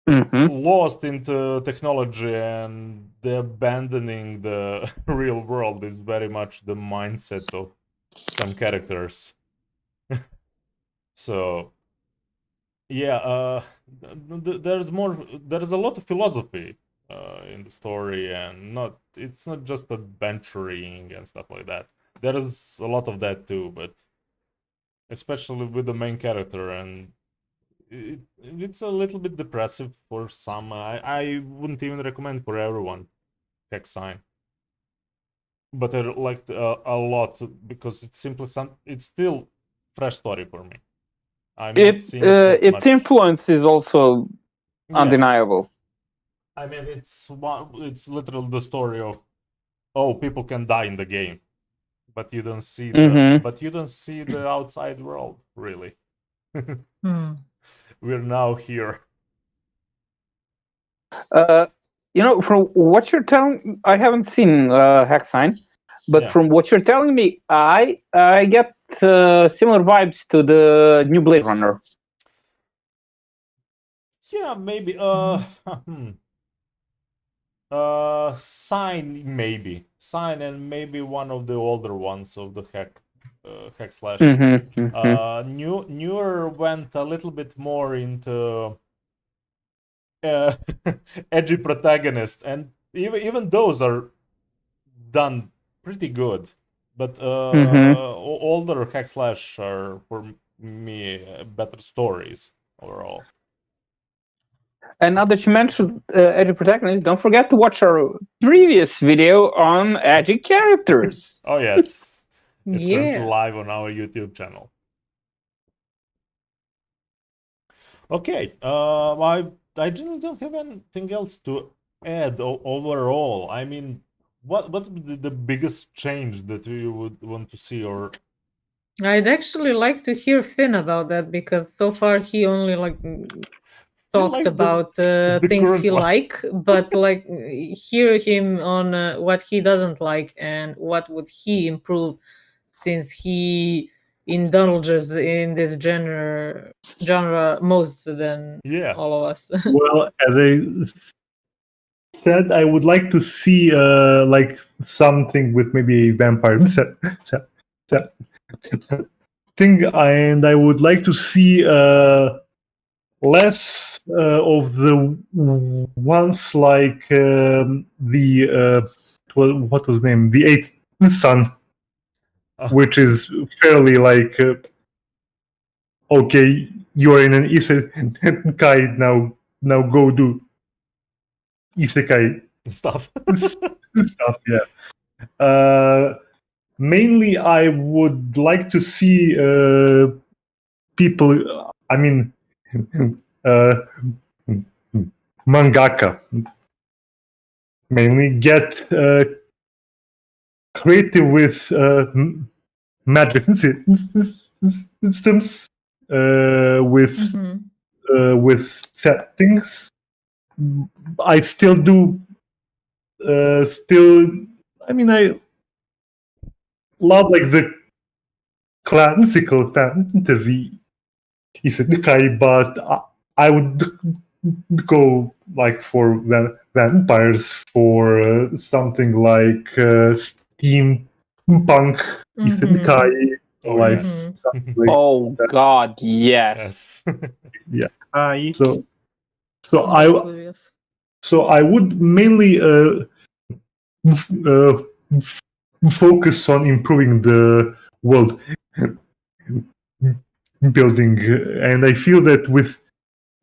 Mm-hmm. Lost into technology and the abandoning the real world is very much the mindset of some characters. So yeah, there's a lot of philosophy in the story, and it's not just adventuring and stuff like that. There is a lot of that too, but especially with the main character, and it's a little bit depressive for some. I wouldn't even recommend for everyone Hex Sign, but I liked a lot because it's simply it's still fresh story for me. I'm not seeing that Its much. influence is also Yes. undeniable. I mean, it's literally the story of people can die in the game, but you don't see the outside world really. Hmm. We're now here. From what you're telling, I haven't seen Hex Sign, but Yeah. from what you're telling me, I get similar vibes to the new Blade Runner. Yeah, maybe. Sign and maybe one of the older ones of the Hack Slash. Newer went a little bit more into edgy protagonist, and even those are done pretty good. But older Hack Slash are for me better stories overall. And now that you mentioned edgy protagonists, don't forget to watch our previous video on edgy characters. Oh yes, it's currently Yeah. live on our YouTube channel. Okay, I generally don't have anything else to add overall. I mean, what would be the biggest change that you would want to see, or I'd actually like to hear Finn about that, because so far he only talked likes about the things current he one. like, but hear him on what he doesn't like and what would he improve, since he indulges in this genre most than Yeah. all of us. Well, as I said, I would like to see like something with maybe a vampire thing, and I would like to see less of the ones like the what was the name, the Eighth Son, which is fairly like okay, you are in an isekai now go do isekai Stuff. stuff. Yeah. Mainly, I would like to see people. I mean, mangaka mainly get creative with magic systems, with settings. I still do. I mean, I love like the classical fantasy isekai, but I would go like for vampires, for something like steampunk isekai, Oh, like yes. something like Oh that. God, yes. Yes. Yeah. So I would mainly focus on improving the world building, and I feel that with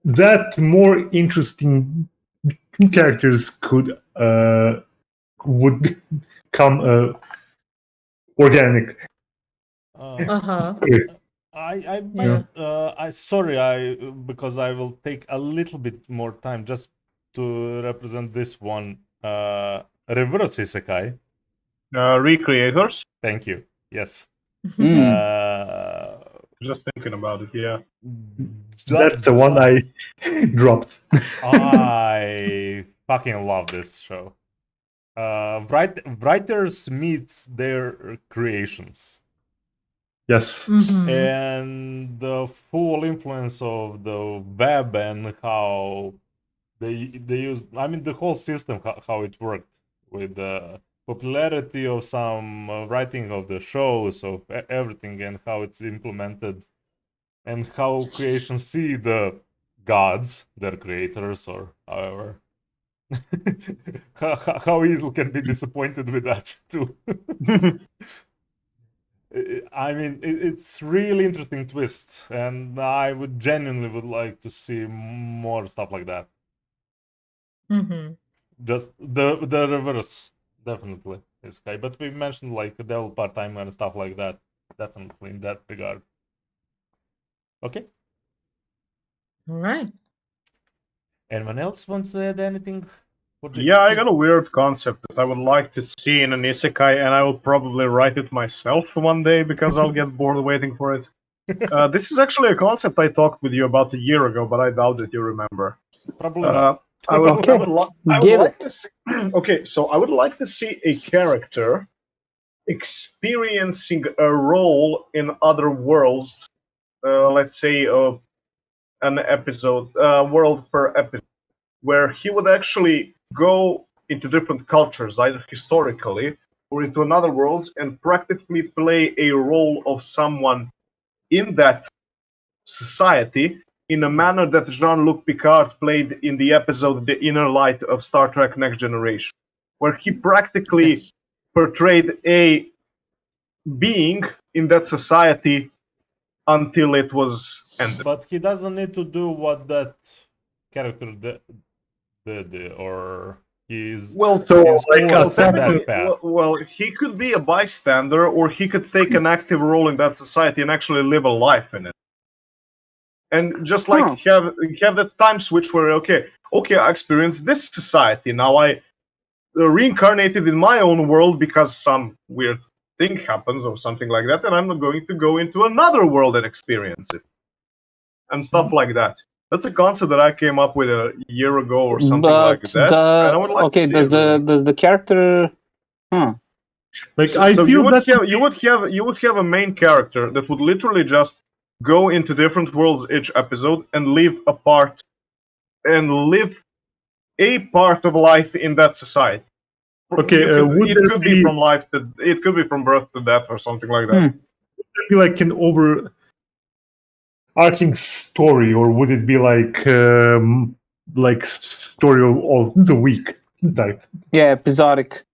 that, more interesting characters would come organic. Uh-huh. I Yeah. might because I will take a little bit more time just to represent this one. Reverse Isekai. Recreators. Thank you. Yes. Just thinking about it. Yeah. That's the one I dropped. I fucking love this show. Writers meets their creations. Yes. And the full influence of the web and how they use, I mean, the whole system, how it worked with the popularity of some writing of the shows, of everything, and how it's implemented, and how creations see the gods, their creators, or however. how easily can be disappointed with that too. I mean, it's really interesting twist, and I would genuinely like to see more stuff like that. Just the reverse, definitely is Kai. But we mentioned like devil part-time and stuff like that, definitely in that regard. Okay. All right. Anyone else wants to add anything? Yeah, I got a weird concept that I would like to see in an isekai, and I will probably write it myself one day because I'll get bored waiting for it. This is actually a concept I talked with you about a year ago, but I doubt that you remember. Probably not. I would like to see. Okay, so I would like to see a character experiencing a role in other worlds. Let's say an episode, world per episode, where he would actually go into different cultures, either historically or into another worlds, and practically play a role of someone in that society in a manner that Jean-Luc Picard played in the episode The Inner Light of Star Trek Next Generation, where he practically portrayed a being in that society until it was ended. But he doesn't need to do what that character did, or he's well, so like well, he could be a bystander, or he could take an active role in that society and actually live a life in it. And just like have that time switch where okay, I experienced this society. Now I reincarnated in my own world because some weird thing happens or something like that, and I'm not going to go into another world and experience it, and stuff like that. That's a concept that I came up with a year ago or something like that. And I would like to see does the character? Like so, I so feel you would have a main character that would literally just go into different worlds each episode and live a part of life in that society. Okay, it could be from life to it could be from birth to death or something like that. Would it be like an overarching story, or would it be like story of the week type? Yeah, episodic.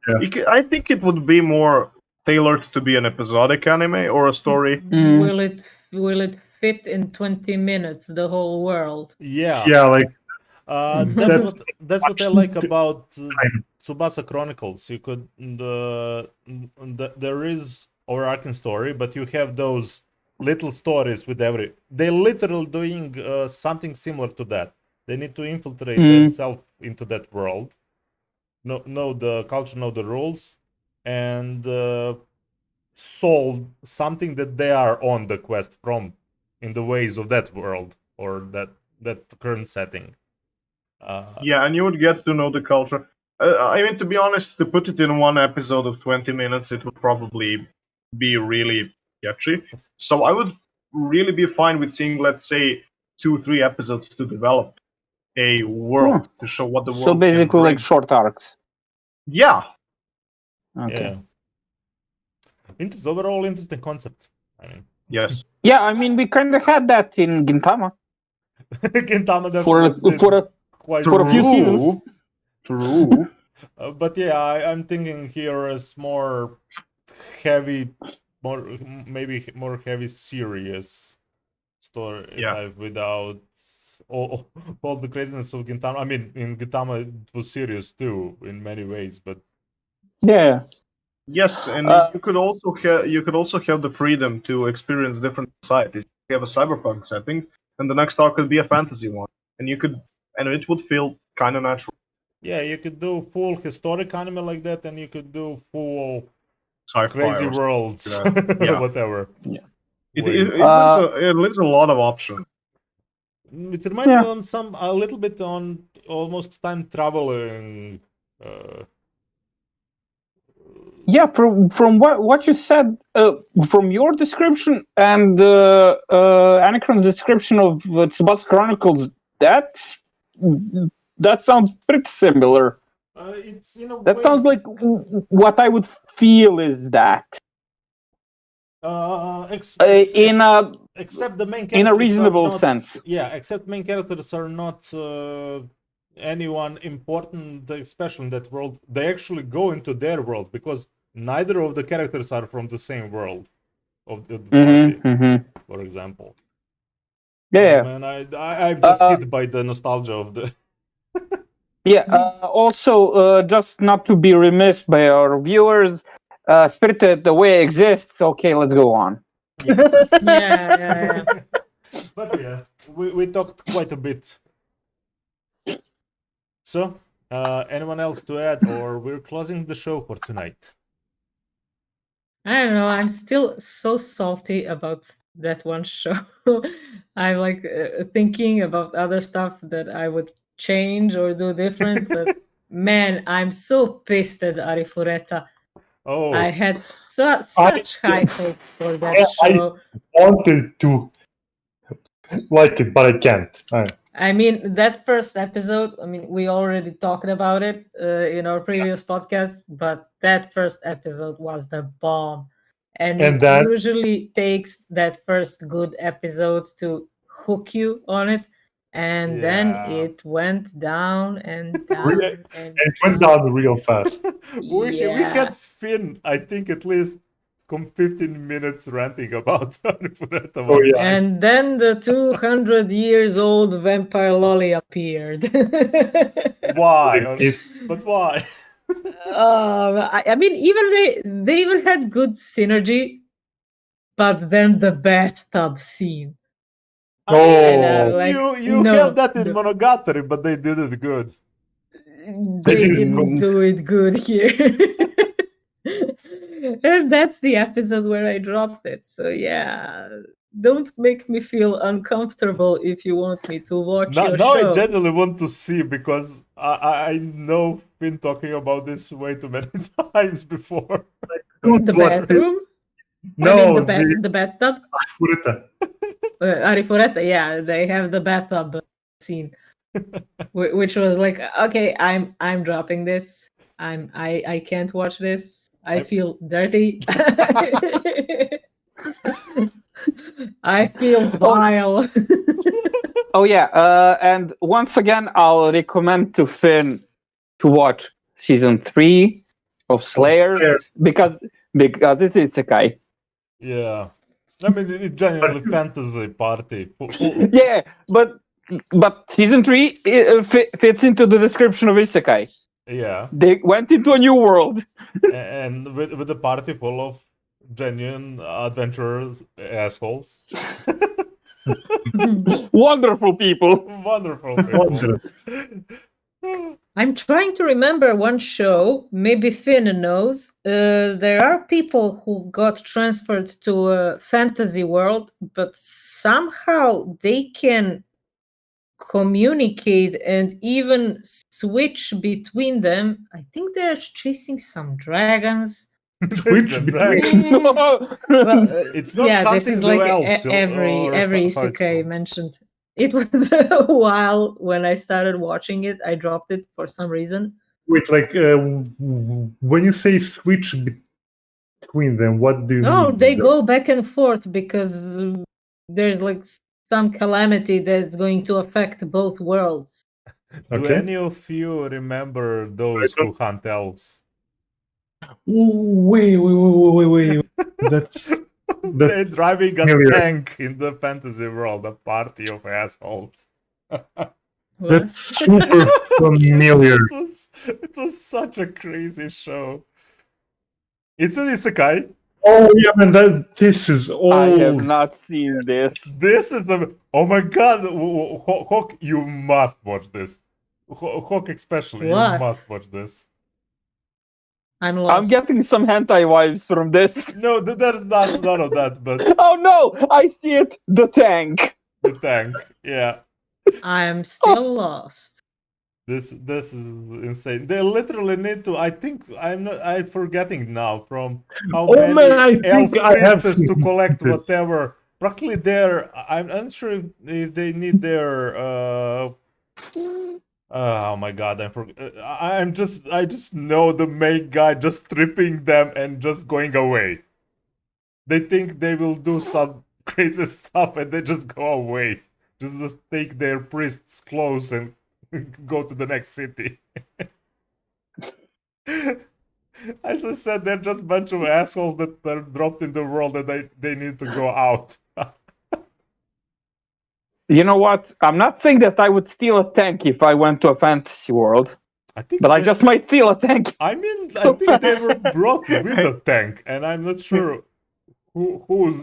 Yeah. I think it would be more tailored to be an episodic anime or a story. Will it fit in 20 minutes the whole world? Yeah. Yeah, like that's what I like about Tsubasa Chronicles. You could there is overarching story, but you have those little stories with every. They're literally doing something similar to that. They need to infiltrate themselves into that world, know the culture, know the rules, and solve something that they are on the quest from, in the ways of that world or that current setting. Yeah, and you would get to know the culture. I mean, to be honest, to put it in one episode of 20 minutes, it would probably be really sketchy. So I would really be fine with seeing, let's say, 2-3 episodes to develop a world, to show what the world So basically can bring. like short arcs. Yeah. Okay. Yeah. Overall interesting concept. I mean. Yes. Yeah, I mean we kind of had that in Gintama. Gintama for a few seasons. True. But yeah, I'm thinking here as more heavy, maybe more heavy serious story Yeah. type without all the craziness of Gintama. I mean, in Gintama it was serious too in many ways, but Yeah. Yes, and Uh, you could also have the freedom to experience different societies. You have a cyberpunk setting, and the next arc could be a fantasy one, and it would feel kind of natural. yeah, you could do full historic anime like that, and you could do full Sci-fi crazy or worlds, that. Yeah. whatever. Yeah. It ways. leaves a lot of options. It reminds me Yeah. on a little bit on almost time traveling. Yeah, from what you said, from your description and Anachron's description of Tsubasa Chronicles, that sounds pretty similar. It's in a That way sounds like what I would feel is that except the main characters in a are reasonable not, sense. Yeah, except main characters are not anyone important, especially in that world. They actually go into their world because neither of the characters are from the same world of the party, for example. Yeah. Man, I'm just hit by the nostalgia of the. Yeah. Also, just not to be remiss by our viewers, Spirited Away exists. Okay, let's go on. Yes. Yeah. But yeah, we talked quite a bit. So, anyone else to add, or we're closing the show for tonight? I don't know. I'm still so salty about that one show. I'm like thinking about other stuff that I would change or do different. But man, I'm so pissed at Arifureta. Oh, I had such high hopes for that show. I wanted to like it, but I can't. I mean, that first episode, I mean, we already talked about it in our previous podcast, but that first episode was the bomb. And it then usually takes that first good episode to hook you on it. And then Yeah. it went down and down. And it went down real fast. we had Finn, I think, at least 15 minutes ranting about Arifureta. Oh, yeah. And then the 200 years old vampire lolly appeared. Why? But why? I mean, even they even had good synergy, but then the bathtub scene. Oh, You have that in Monogatari, but they did it good. They didn't do it good here. And that's the episode where I dropped it. So yeah, don't make me feel uncomfortable if you want me to watch your Now show. I genuinely want to see, because I know been talking about this way too many times before. The bathroom? No, I mean the bathtub? Arifureta. Arifureta, yeah, they have the bathtub scene, which was like, okay, I'm dropping this. I can't watch this. I feel dirty. I feel vile. Oh yeah, and once again, I'll recommend to Finn to watch season 3 of Slayers because it is Isekai. Yeah, I mean, it's genuinely fantasy party. Yeah, but season 3 fits into the description of Isekai. Yeah, They went into a new world. and with a party full of genuine adventurers, assholes. Wonderful people. Wonderful people. Wondrous. I'm trying to remember one show, maybe Finn knows. There are people who got transferred to a fantasy world, but somehow they can communicate and even switch between them. I think they're chasing some dragons. Switch between. Well, It's not yeah, this hunting is the like elves, every or how it's isekai called. mentioned. It was a while when I started watching it. I dropped it for some reason. Wait, like when you say switch between them, what do you mean? No, they exactly? go back and forth because there's like some calamity that's going to affect both worlds. Do Okay. any of you remember those who hunt elves? Wait. That's They're driving a familiar. tank in the fantasy world, a party of assholes. That's super familiar. It was such a crazy show. It's an isekai. Oh yeah, man, this is old. I have not seen this. This is oh my god, Hawk, you must watch this. Hawk especially, What? you must watch this. I'm lost. I'm getting some hentai vibes from this. No, there's none of that, but Oh no! I see it. The tank. the tank, yeah. I am still lost. This is insane. They literally need to. I think I'm forgetting now from how Oh, many man, I elf think I have priestess to seen collect this. whatever. Practically, there. I'm unsure if they need their. Oh my god! I just know the main guy just stripping them and just going away. They think they will do some crazy stuff and they just go away. Just take their priest's clothes and go to the next city. As I said, they're just a bunch of assholes that are dropped in the world and they need to go out. You know what? I'm not saying that I would steal a tank if I went to a fantasy world, I think but I just might steal a tank. I mean, I think they were brought with a tank, and I'm not sure who was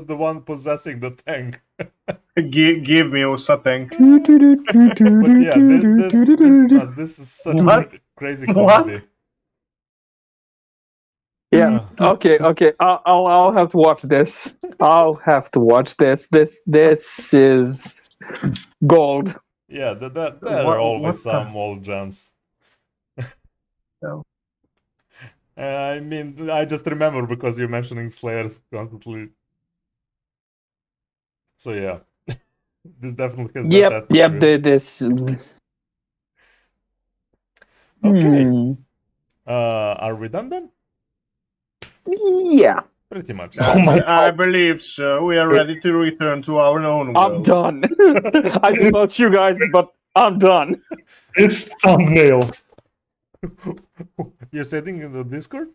the one possessing the tank. Give me something. But yeah, this is such What? a crazy What? comedy. Yeah. Okay. I'll have to watch this. I'll have to watch this. This is gold. Yeah, there What- are always what some old gems. No. I mean, I just remember because you're mentioning Slayers constantly. So yeah, this definitely has Yep. that Yep. atmosphere. This. Okay. Hmm. Are we done then? Yeah. Pretty much. Oh my I god. believe so. We are ready to return to our own I'm world. done. I don't know about you guys, but I'm done. This thumbnail. You're sitting in the Discord?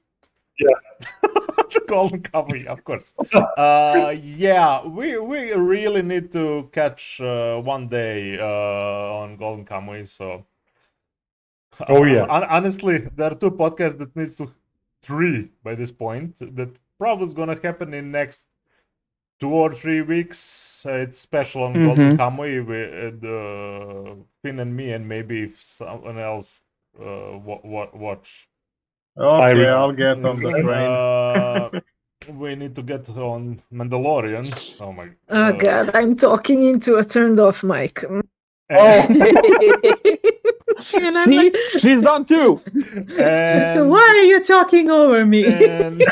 Yeah. The Golden Kamuy, of course. Yeah, we really need to catch one day on Golden Kamuy. So. Oh, yeah. Honestly, there are two podcasts that needs to 3 by this point. That probably is gonna happen in next 2 or 3 weeks. It's special on Golden Kamuy with Finn and me, and maybe if someone else watch. Okay, I'll get on the train. We need to get on Mandalorian. Oh my! Oh god, I'm talking into a turned off mic. Oh. And I'm See, like, she's done too. And, why are you talking over me? and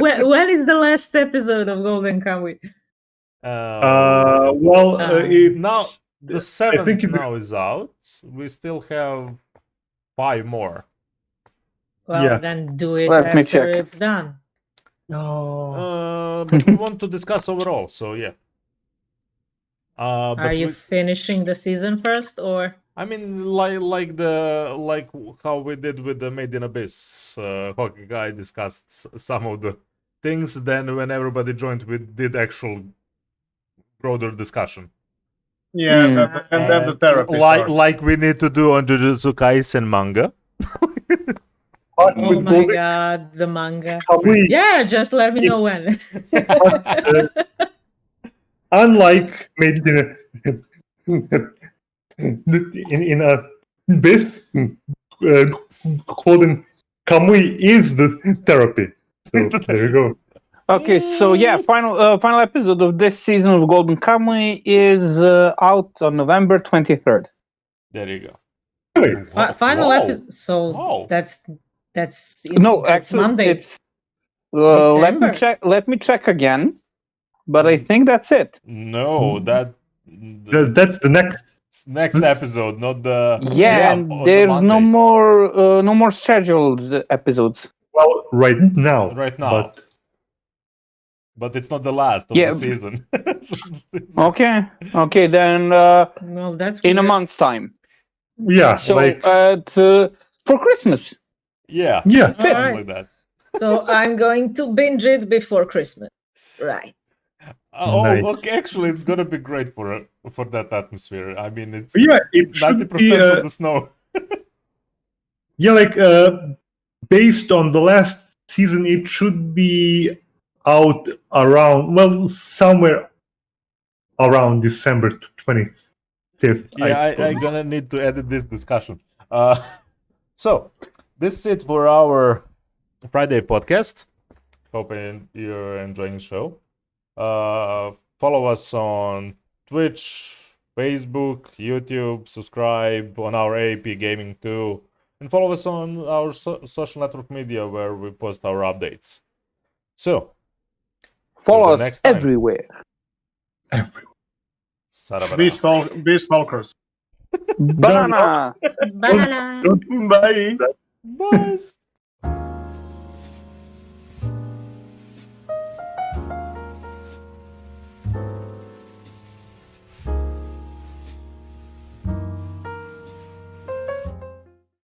when is the last episode of Golden Kamuy? Well, it's now the 7th think it- now is out. We still have 5 more. Well, Yeah. then do it Let me after check. it's done. No. But we want to discuss overall, so yeah. Are But you finishing the season first, or? I mean, like how we did with the Made in Abyss. Hockey guy discussed some of the things. Then when everybody joined, we did actual broader discussion. Yeah, Hmm. and then the therapy like starts. we need to do on Jujutsu Kaisen manga. But Oh with my Golden god, the manga. Kamuy, Yeah, just let me know when. unlike made in a base, Golden Kamuy is the therapy. So there you go. Okay, so yeah, final episode of this season of Golden Kamuy is out on November 23rd. There you go. Really? Final Wow. episode. So Wow. that's No, that's actually, Monday. it's. Let me December. check. Let me check again, but I think that's it. No, That's the next. next That's- episode, not the Yeah, on the there's no Monday. more scheduled episodes. Well, right now. Right now. But But it's not the last of Yeah. the season. Okay, then Well, that's in a weird. month's time. yeah, So like for Christmas. Yeah, Yeah. something Alright. like that. So I'm going to binge it before Christmas. Right. Oh, Nice. okay. Actually, it's gonna be great for that atmosphere. I mean, it's Yeah, it should 90% be. of the snow. Yeah, like based on the last season, it should be out around somewhere around December 25th. Yeah, I I'm suppose. gonna need to edit this discussion. So this is it for our Friday podcast. Hoping you're enjoying the show. Follow us on Twitch, Facebook, YouTube. Subscribe on our AAP Gaming too, and follow us on our social network media where we post our updates. So Follow the us next time. everywhere. Be Sarabada. stalkers. Banana. Banana. Bye. Bye.